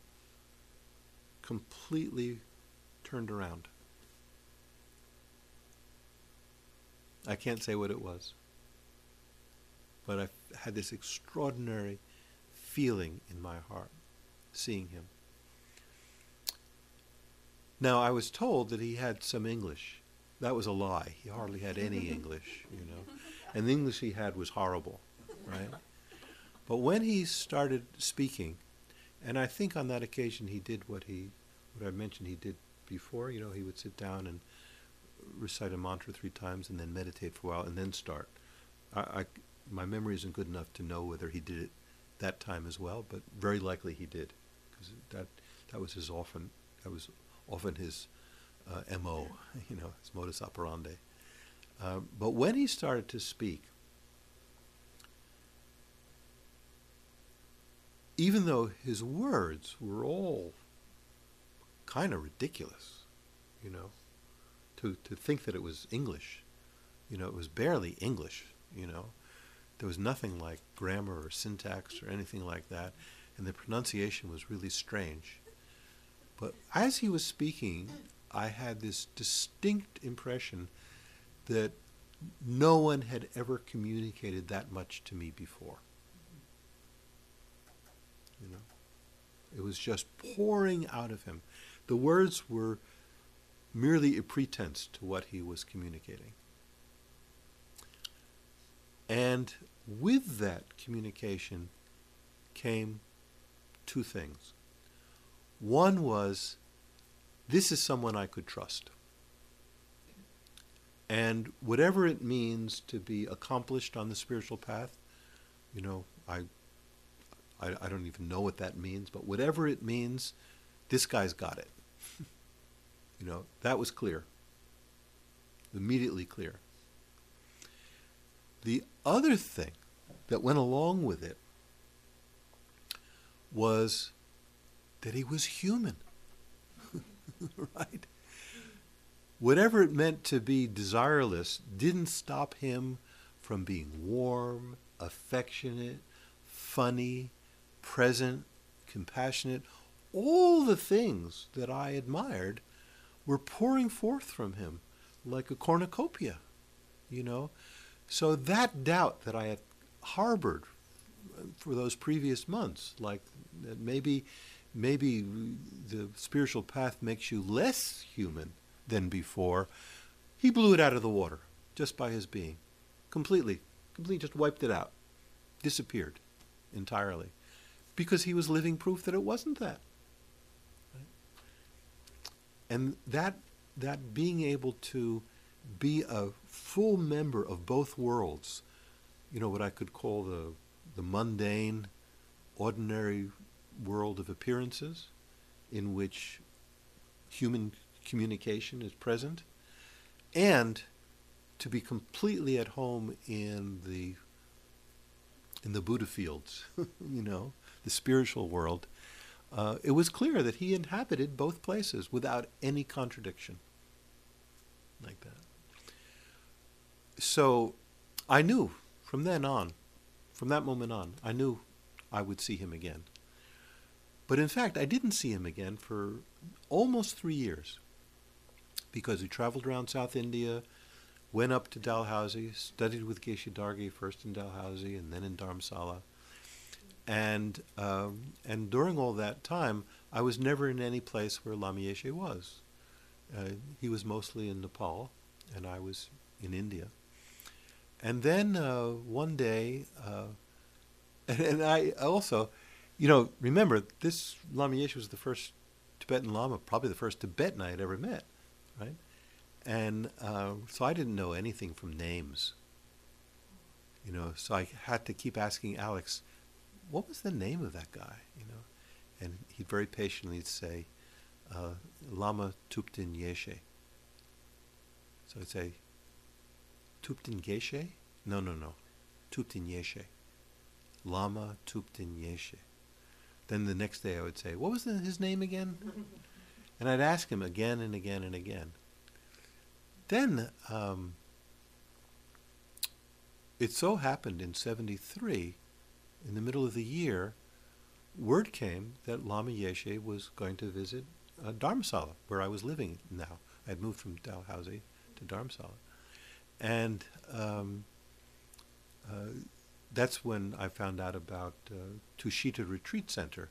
completely turned around. I can't say what it was, but I had this extraordinary feeling in my heart seeing him. Now, I was told that he had some English. That was a lie. He hardly had any English, you know. And the English he had was horrible, right? But when he started speaking, and I think on that occasion he did what I mentioned he did before, you know, he would sit down and recite a mantra 3 times and then meditate for a while and then start. My memory isn't good enough to know whether he did it that time as well, but very likely he did, because that was often his MO, you know, his modus operandi. But when he started to speak, even though his words were all kind of ridiculous, you know, to think that it was English, you know, it was barely English, you know. There was nothing like grammar or syntax or anything like that, and the pronunciation was really strange. But as he was speaking, I had this distinct impression that no one had ever communicated that much to me before. You know, it was just pouring out of him. The words were merely a pretense to what he was communicating. And with that communication came 2 things. One was, this is someone I could trust. And whatever it means to be accomplished on the spiritual path, you know, I don't even know what that means, but whatever it means, this guy's got it. You know, that was clear. Immediately clear. The other thing that went along with it was that he was human. Right? Whatever it meant to be desireless didn't stop him from being warm, affectionate, funny, present, compassionate. All the things that I admired were pouring forth from him like a cornucopia. you know? So that doubt that I had harbored for those previous months, like that maybe the spiritual path makes you less human than before, he blew it out of the water just by his being. Completely just wiped it out. Disappeared entirely. Because he was living proof that it wasn't that. Right? And that being able to be a full member of both worlds, what I could call the mundane, ordinary world of appearances, in which human communication is present, and to be completely at home in the Buddha fields, the spiritual world. It was clear that he inhabited both places without any contradiction, like that. So I knew from that moment on, I knew I would see him again. But in fact, I didn't see him again for almost 3 years, because he traveled around South India, went up to Dalhousie, studied with Geshe Dargi first in Dalhousie and then in Dharamsala. And during all that time, I was never in any place where Lama Yeshe was. He was mostly in Nepal, and I was in India. And then one day, and I also, remember, this Lama Yeshe was the first Tibetan Lama, probably the first Tibetan I had ever met, right? And so I didn't know anything from names, so I had to keep asking Alex, what was the name of that guy, And he'd very patiently say, Lama Tupten Yeshe. So I'd say, Tupten Geshe? No. Tupten Yeshe. Lama Tupten Yeshe. Then the next day I would say, what was his name again? And I'd ask him again and again and again. Then it so happened in 1973, in the middle of the year, word came that Lama Yeshe was going to visit Dharamsala, where I was living now. I had moved from Dalhousie to Dharamsala. And that's when I found out about Tushita Retreat Center,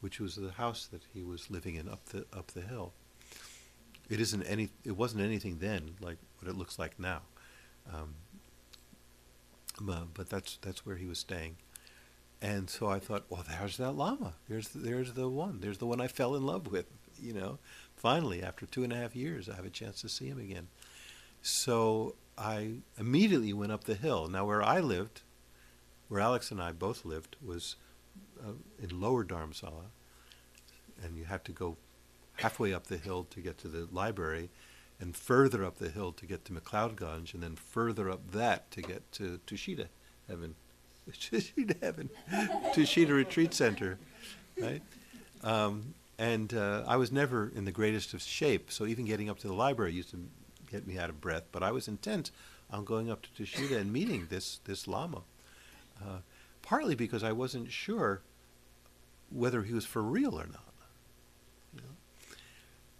which was the house that he was living in up the hill. It wasn't anything then like what it looks like now. But that's where he was staying. And so I thought, well, there's that Lama. There's the one. There's the one I fell in love with, Finally, after 2.5 years, I have a chance to see him again. So I immediately went up the hill. Now, where I lived, where Alex and I both lived, was in Lower Dharamsala. And you had to go halfway up the hill to get to the library, and further up the hill to get to McLeodganj, and then further up that to get to Tushita Heaven. Tushita Retreat Center, right? And I was never in the greatest of shape, so even getting up to the library used to get me out of breath. But I was intent on going up to Tushita and meeting this Lama, partly because I wasn't sure whether he was for real or not.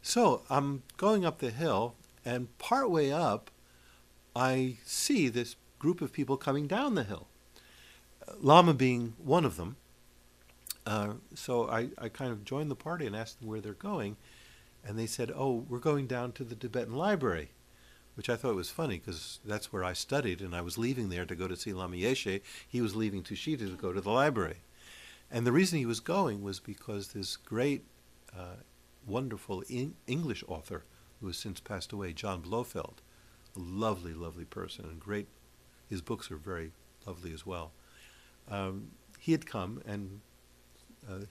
So I'm going up the hill, and partway up, I see this group of people coming down the hill. Lama being one of them. So I kind of joined the party and asked them where they're going. And they said, oh, we're going down to the Tibetan library, which I thought was funny because that's where I studied, and I was leaving there to go to see Lama Yeshe. He was leaving Tushita to go to the library. And the reason he was going was because this great, wonderful English author who has since passed away, Jon Blofeld, a lovely, lovely person, and great, his books are very lovely as well. He had come, and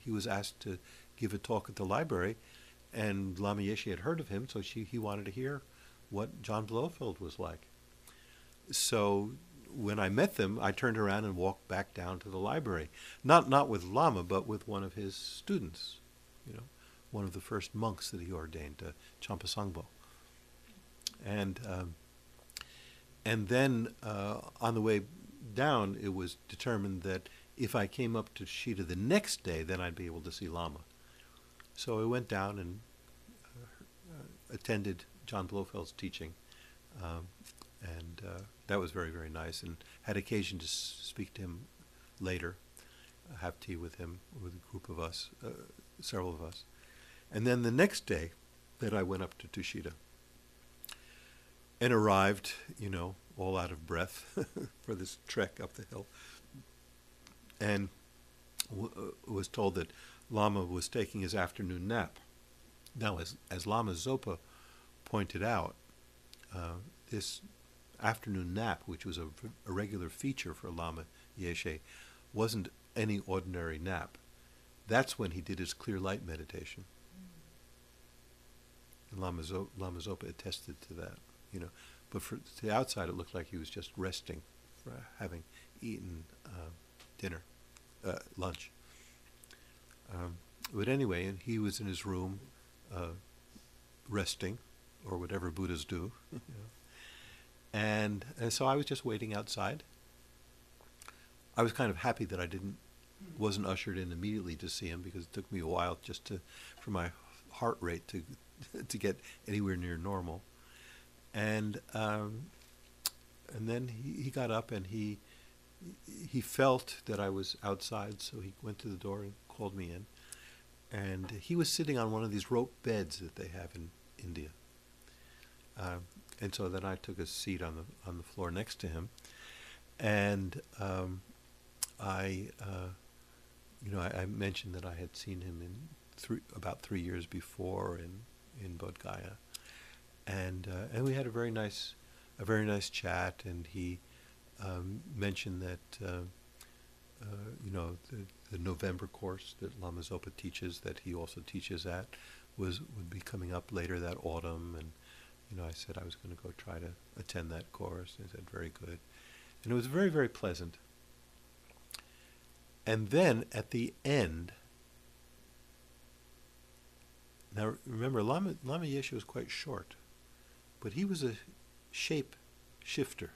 he was asked to give a talk at the library, and Lama Yeshe had heard of him, so he wanted to hear what Jon Blofeld was like. So when I met them, I turned around and walked back down to the library, not with Lama, but with one of his students, one of the first monks that he ordained, Champa Sangpo. And then on the way down, it was determined that if I came up to Tushita the next day, then I'd be able to see Lama. So I went down and attended Jon Blofeld's teaching And that was very, very nice, and had occasion to speak to him later, have tea with him, with a group of us, several of us. And then the next day that I went up to Tushita and arrived, all out of breath for this trek up the hill, and was told that Lama was taking his afternoon nap. Now, as Lama Zopa pointed out, this afternoon nap, which was a regular feature for Lama Yeshe, wasn't any ordinary nap. That's when he did his clear light meditation. And Lama Zopa attested to that, But to the outside, it looked like he was just resting, having eaten lunch. But anyway, and he was in his room, resting, or whatever Buddhas do. And so I was just waiting outside. I was kind of happy that I wasn't ushered in immediately to see him, because it took me a while just for my heart rate to get anywhere near normal. And then he got up, and he felt that I was outside, so he went to the door and called me in. And he was sitting on one of these rope beds that they have in India. And so then I took a seat on the floor next to him, and I mentioned that I had seen him about 3 years before in Bodh Gaya, and we had a very nice chat. And he mentioned that the November course that Lama Zopa teaches, that he also teaches at, would be coming up later that autumn. And I said I was going to go try to attend that course. And he said, very good. And it was very, very pleasant. And then at the end, now remember, Lama Yeshe was quite short, but he was a shape shifter.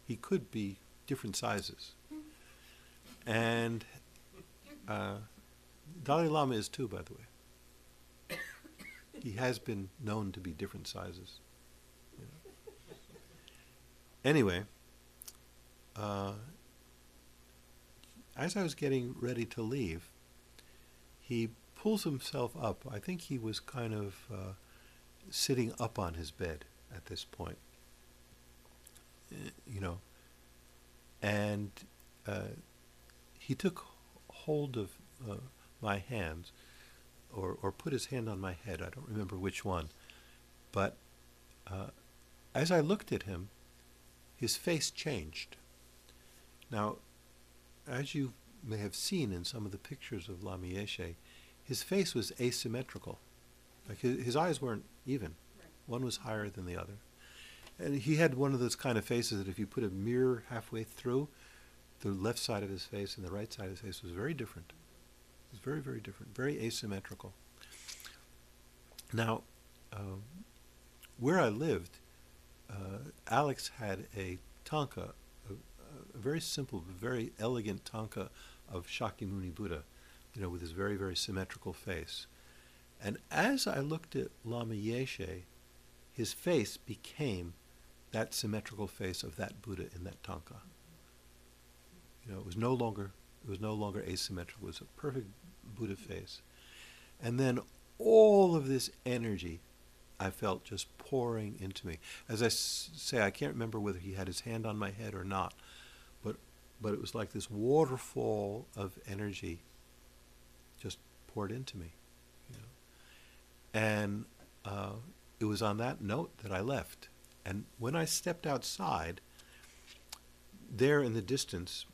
He could be different sizes. And Dalai Lama is too, by the way. He has been known to be different sizes. Anyway, as I was getting ready to leave, he pulls himself up. I think he was kind of sitting up on his bed at this point, and he took hold of my hands, or put his hand on my head. I don't remember which one. But as I looked at him, his face changed. Now, as you may have seen in some of the pictures of Lama Yeshe, his face was asymmetrical. Like his eyes weren't even. Right. One was higher than the other. And he had one of those kind of faces that if you put a mirror halfway through, the left side of his face and the right side of his face was very different. It was very, very different, very asymmetrical. Now, where I lived, Alex had a tanka, a very simple, very elegant tanka of Shakyamuni Buddha, with his very, very symmetrical face. And as I looked at Lama Yeshe, his face became that symmetrical face of that Buddha in that tanka. It was no longer asymmetrical. It was a perfect Buddha face. And then all of this energy I felt just pouring into me. As I say, I can't remember whether he had his hand on my head or not, but it was like this waterfall of energy just poured into me. And it was on that note that I left. And when I stepped outside, there in the distance,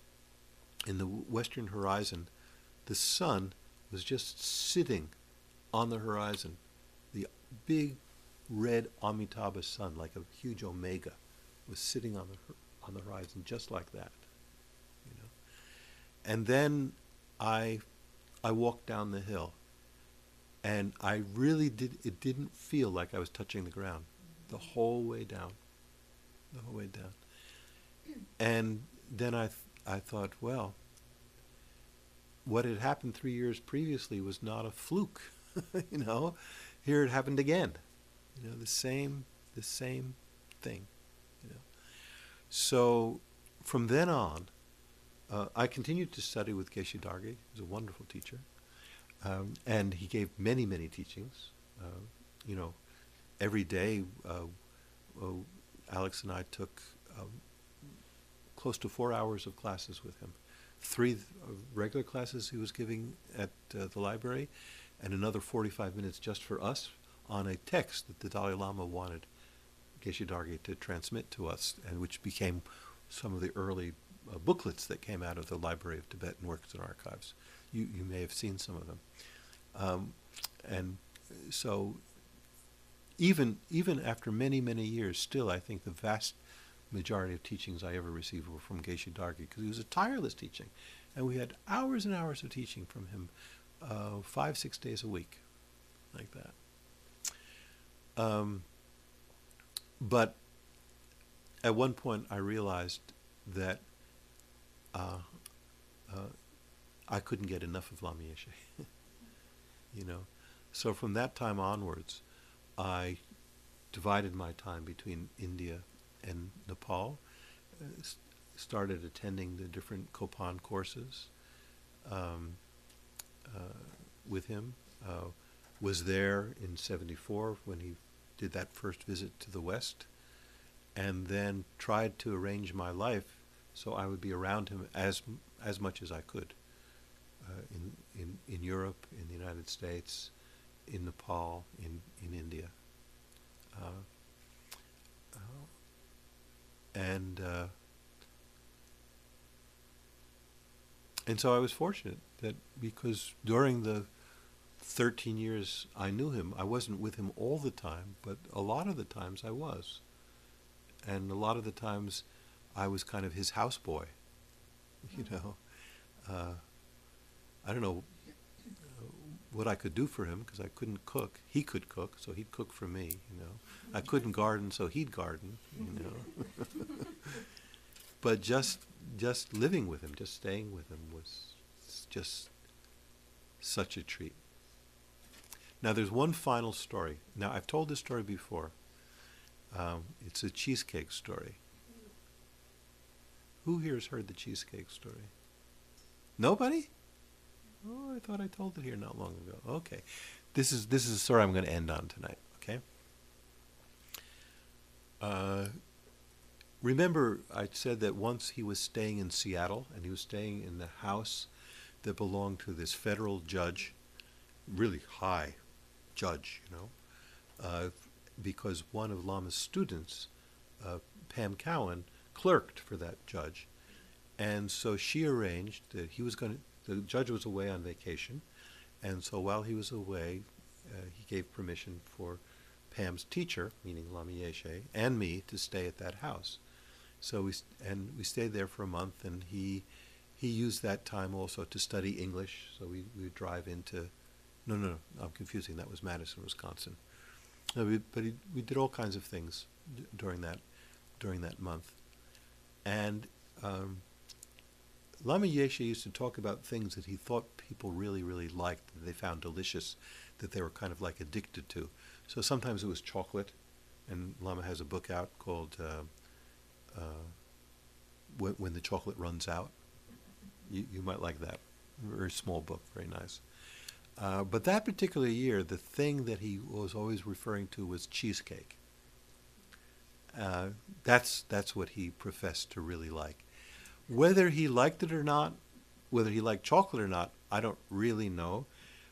in the western horizon, the sun was just sitting on the horizon. The big red Amitabha sun, like a huge omega, was sitting on the horizon just like that. And then I walked down the hill, and I really it didn't feel like I was touching the ground the whole way down. And then I thought, well, what had happened 3 years previously was not a fluke. Here it happened again. The same thing. So from then on, I continued to study with Geshe Darge. He was a wonderful teacher. And he gave many, many teachings. You know, every day, Alex and I took close to 4 hours of classes with him. 3 regular classes he was giving at the library, and another 45 minutes just for us on a text that the Dalai Lama wanted Geshe Darge to transmit to us, and which became some of the early booklets that came out of the Library of Tibetan Works and Archives. You may have seen some of them. And so even after many, many years, still I think the vast majority of teachings I ever received were from Geshe Darge, because he was a tireless teaching. And we had hours and hours of teaching from him, 5-6 days a week, like that. But at one point I realized that I couldn't get enough of Lama Yeshe. You know, so from that time onwards, I divided my time between India and Nepal. Started attending the different Kopan courses with him. Was there in '74 when he did that first visit to the West, and then tried to arrange my life so I would be around him as much as I could. In Europe, in the United States, in Nepal, in India. And so I was fortunate that, because during the 13 years I knew him, I wasn't with him all the time, but a lot of the times I was. And a lot of the times I was kind of his houseboy, you know. I don't know what I could do for him, because I couldn't cook. He could cook, so he'd cook for me, you know. I couldn't garden, so he'd garden, you know. But just living with him, just staying with him was just such a treat. Now there's one final story. Now I've told this story before. It's a cheesecake story. Who here has heard the cheesecake story? Nobody? Oh, I thought I told it here not long ago. Okay. This is a story I'm going to end on tonight, okay? Remember, I said that once he was staying in Seattle, and he was staying in the house that belonged to this federal judge, really high judge, you know, because one of Lama's students, Pam Cowan, clerked for that judge. And so she arranged that the judge was away on vacation, and so while he was away, he gave permission for Pam's teacher, meaning Lama Yeshe, and me to stay at that house. So we stayed there for a month, and he used that time also to study English. So we would drive into, no, I'm confusing. That was Madison, Wisconsin. No, we did all kinds of things during that month, and Lama Yeshe used to talk about things that he thought people really, really liked, that they found delicious, that they were kind of like addicted to. So sometimes it was chocolate, and Lama has a book out called When the Chocolate Runs Out. You might like that. Very small book, very nice. But that particular year, the thing that he was always referring to was cheesecake. That's what he professed to really like. Whether he liked it or not, whether he liked chocolate or not, I don't really know,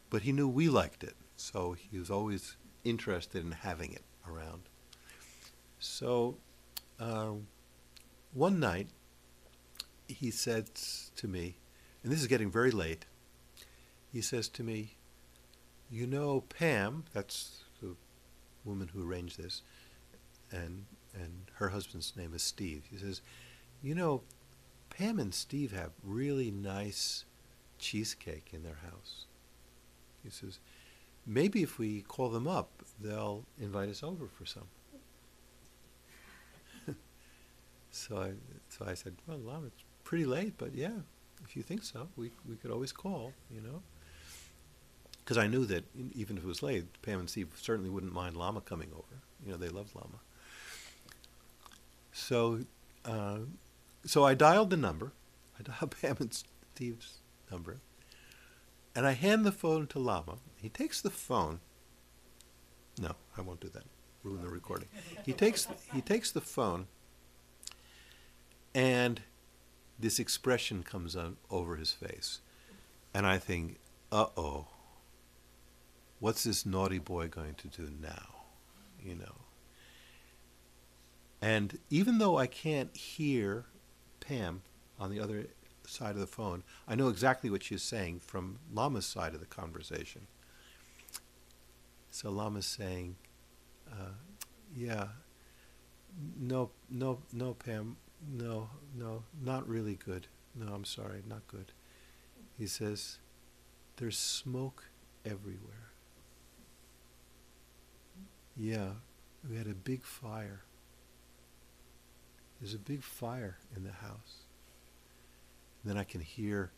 but he knew we liked it, so he was always interested in having it around. So one night he said to me, and this is getting very late, he says to me, you know, Pam, that's the woman who arranged this, and her husband's name is Steve. He says, you know, Pam and Steve have really nice cheesecake in their house. He says, maybe if we call them up, they'll invite us over for some. So I said, well, Lama, it's pretty late, but yeah, if you think so, we could always call, you know. Because I knew that even if it was late, Pam and Steve certainly wouldn't mind Lama coming over. You know, they love Lama. So So I dialed the number. I dialed Pam and Steve's number. And I hand the phone to Lama. He takes the phone. No, I won't do that. Ruin the recording. He takes the phone, and this expression comes on over his face. And I think, uh-oh, what's this naughty boy going to do now? You know. And even though I can't hear Pam on the other side of the phone, I know exactly what she's saying from Lama's side of the conversation. So Lama's saying, yeah, no, Pam, no, not really good. No, I'm sorry, not good. He says, there's smoke everywhere. Yeah, we had a big fire. There's a big fire in the house. And then I can hear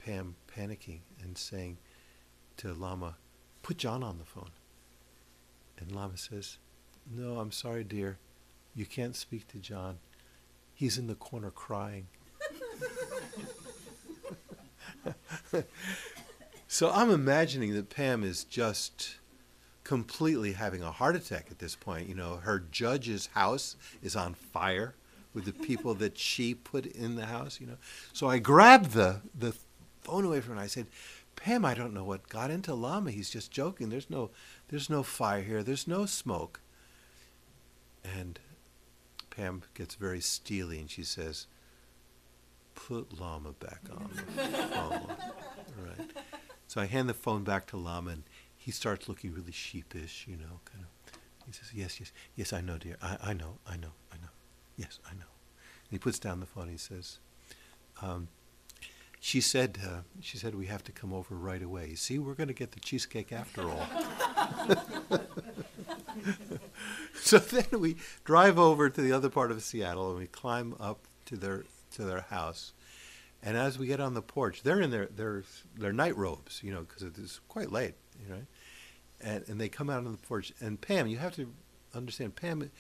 Pam panicking and saying to Lama, put John on the phone. And Lama says, no, I'm sorry, dear. You can't speak to John. He's in the corner crying. So I'm imagining that Pam is just completely having a heart attack at this point. You know, her judge's house is on fire with the people that she put in the house, you know. So I grabbed the phone away from her and I said, Pam, I don't know what got into Lama. He's just joking. There's no fire here. There's no smoke. And Pam gets very steely and she says, put Lama back on the phone. Right. So I hand the phone back to Lama and he starts looking really sheepish, you know, kind of. He says, yes, I know, dear. I know. Yes, I know. And he puts down the phone. He says, she said we have to come over right away. See, we're going to get the cheesecake after all. So then we drive over to the other part of Seattle and we climb up to their house. And as we get on the porch, they're in their night robes, you know, because it's quite late, you know. And they come out on the porch. And Pam, you have to understand, Pam,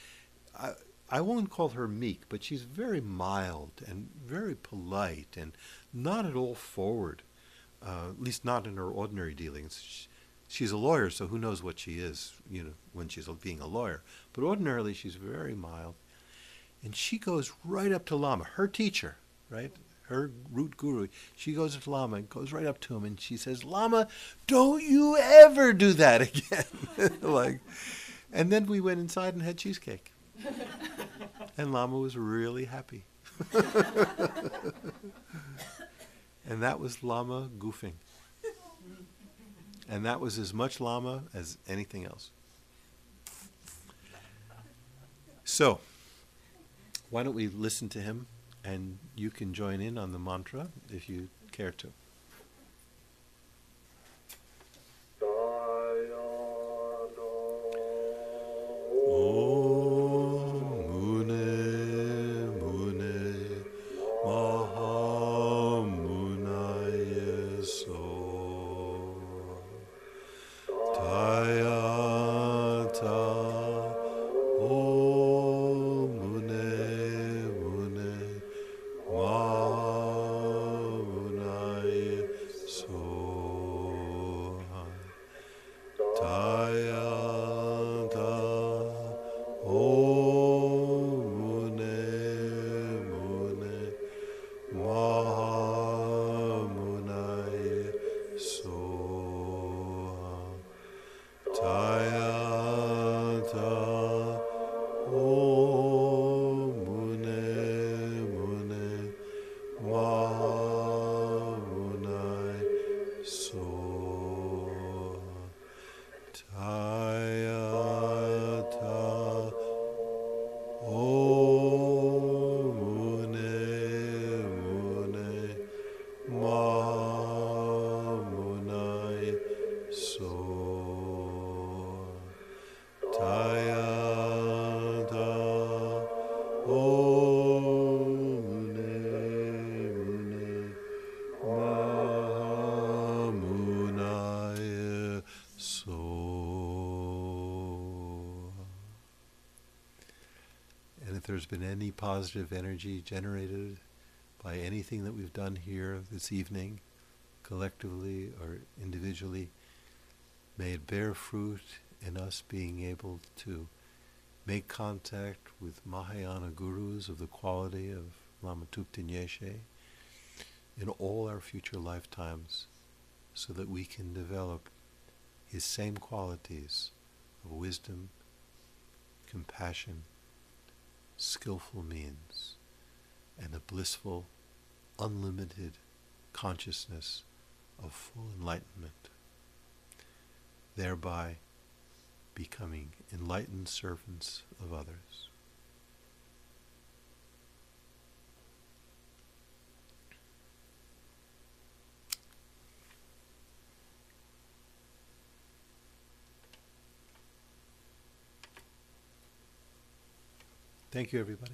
I won't call her meek, but she's very mild and very polite and not at all forward, at least not in her ordinary dealings. She's a lawyer, so who knows what she is, you know, when she's being a lawyer. But ordinarily, she's very mild. And she goes right up to Lama, her teacher, right? Her root guru. She goes to Lama and goes right up to him and she says, Lama, don't you ever do that again. And then we went inside and had cheesecake. And Lama was really happy. And that was Lama goofing. And that was as much Lama as anything else. So, why don't we listen to him, and you can join in on the mantra if you care to. there's been any positive energy generated by anything that we've done here this evening, collectively or individually, may it bear fruit in us being able to make contact with Mahayana gurus of the quality of Lama Thupten Yeshe in all our future lifetimes, so that we can develop his same qualities of wisdom, compassion, skillful means, and a blissful, unlimited consciousness of full enlightenment, thereby becoming enlightened servants of others. Thank you, everybody.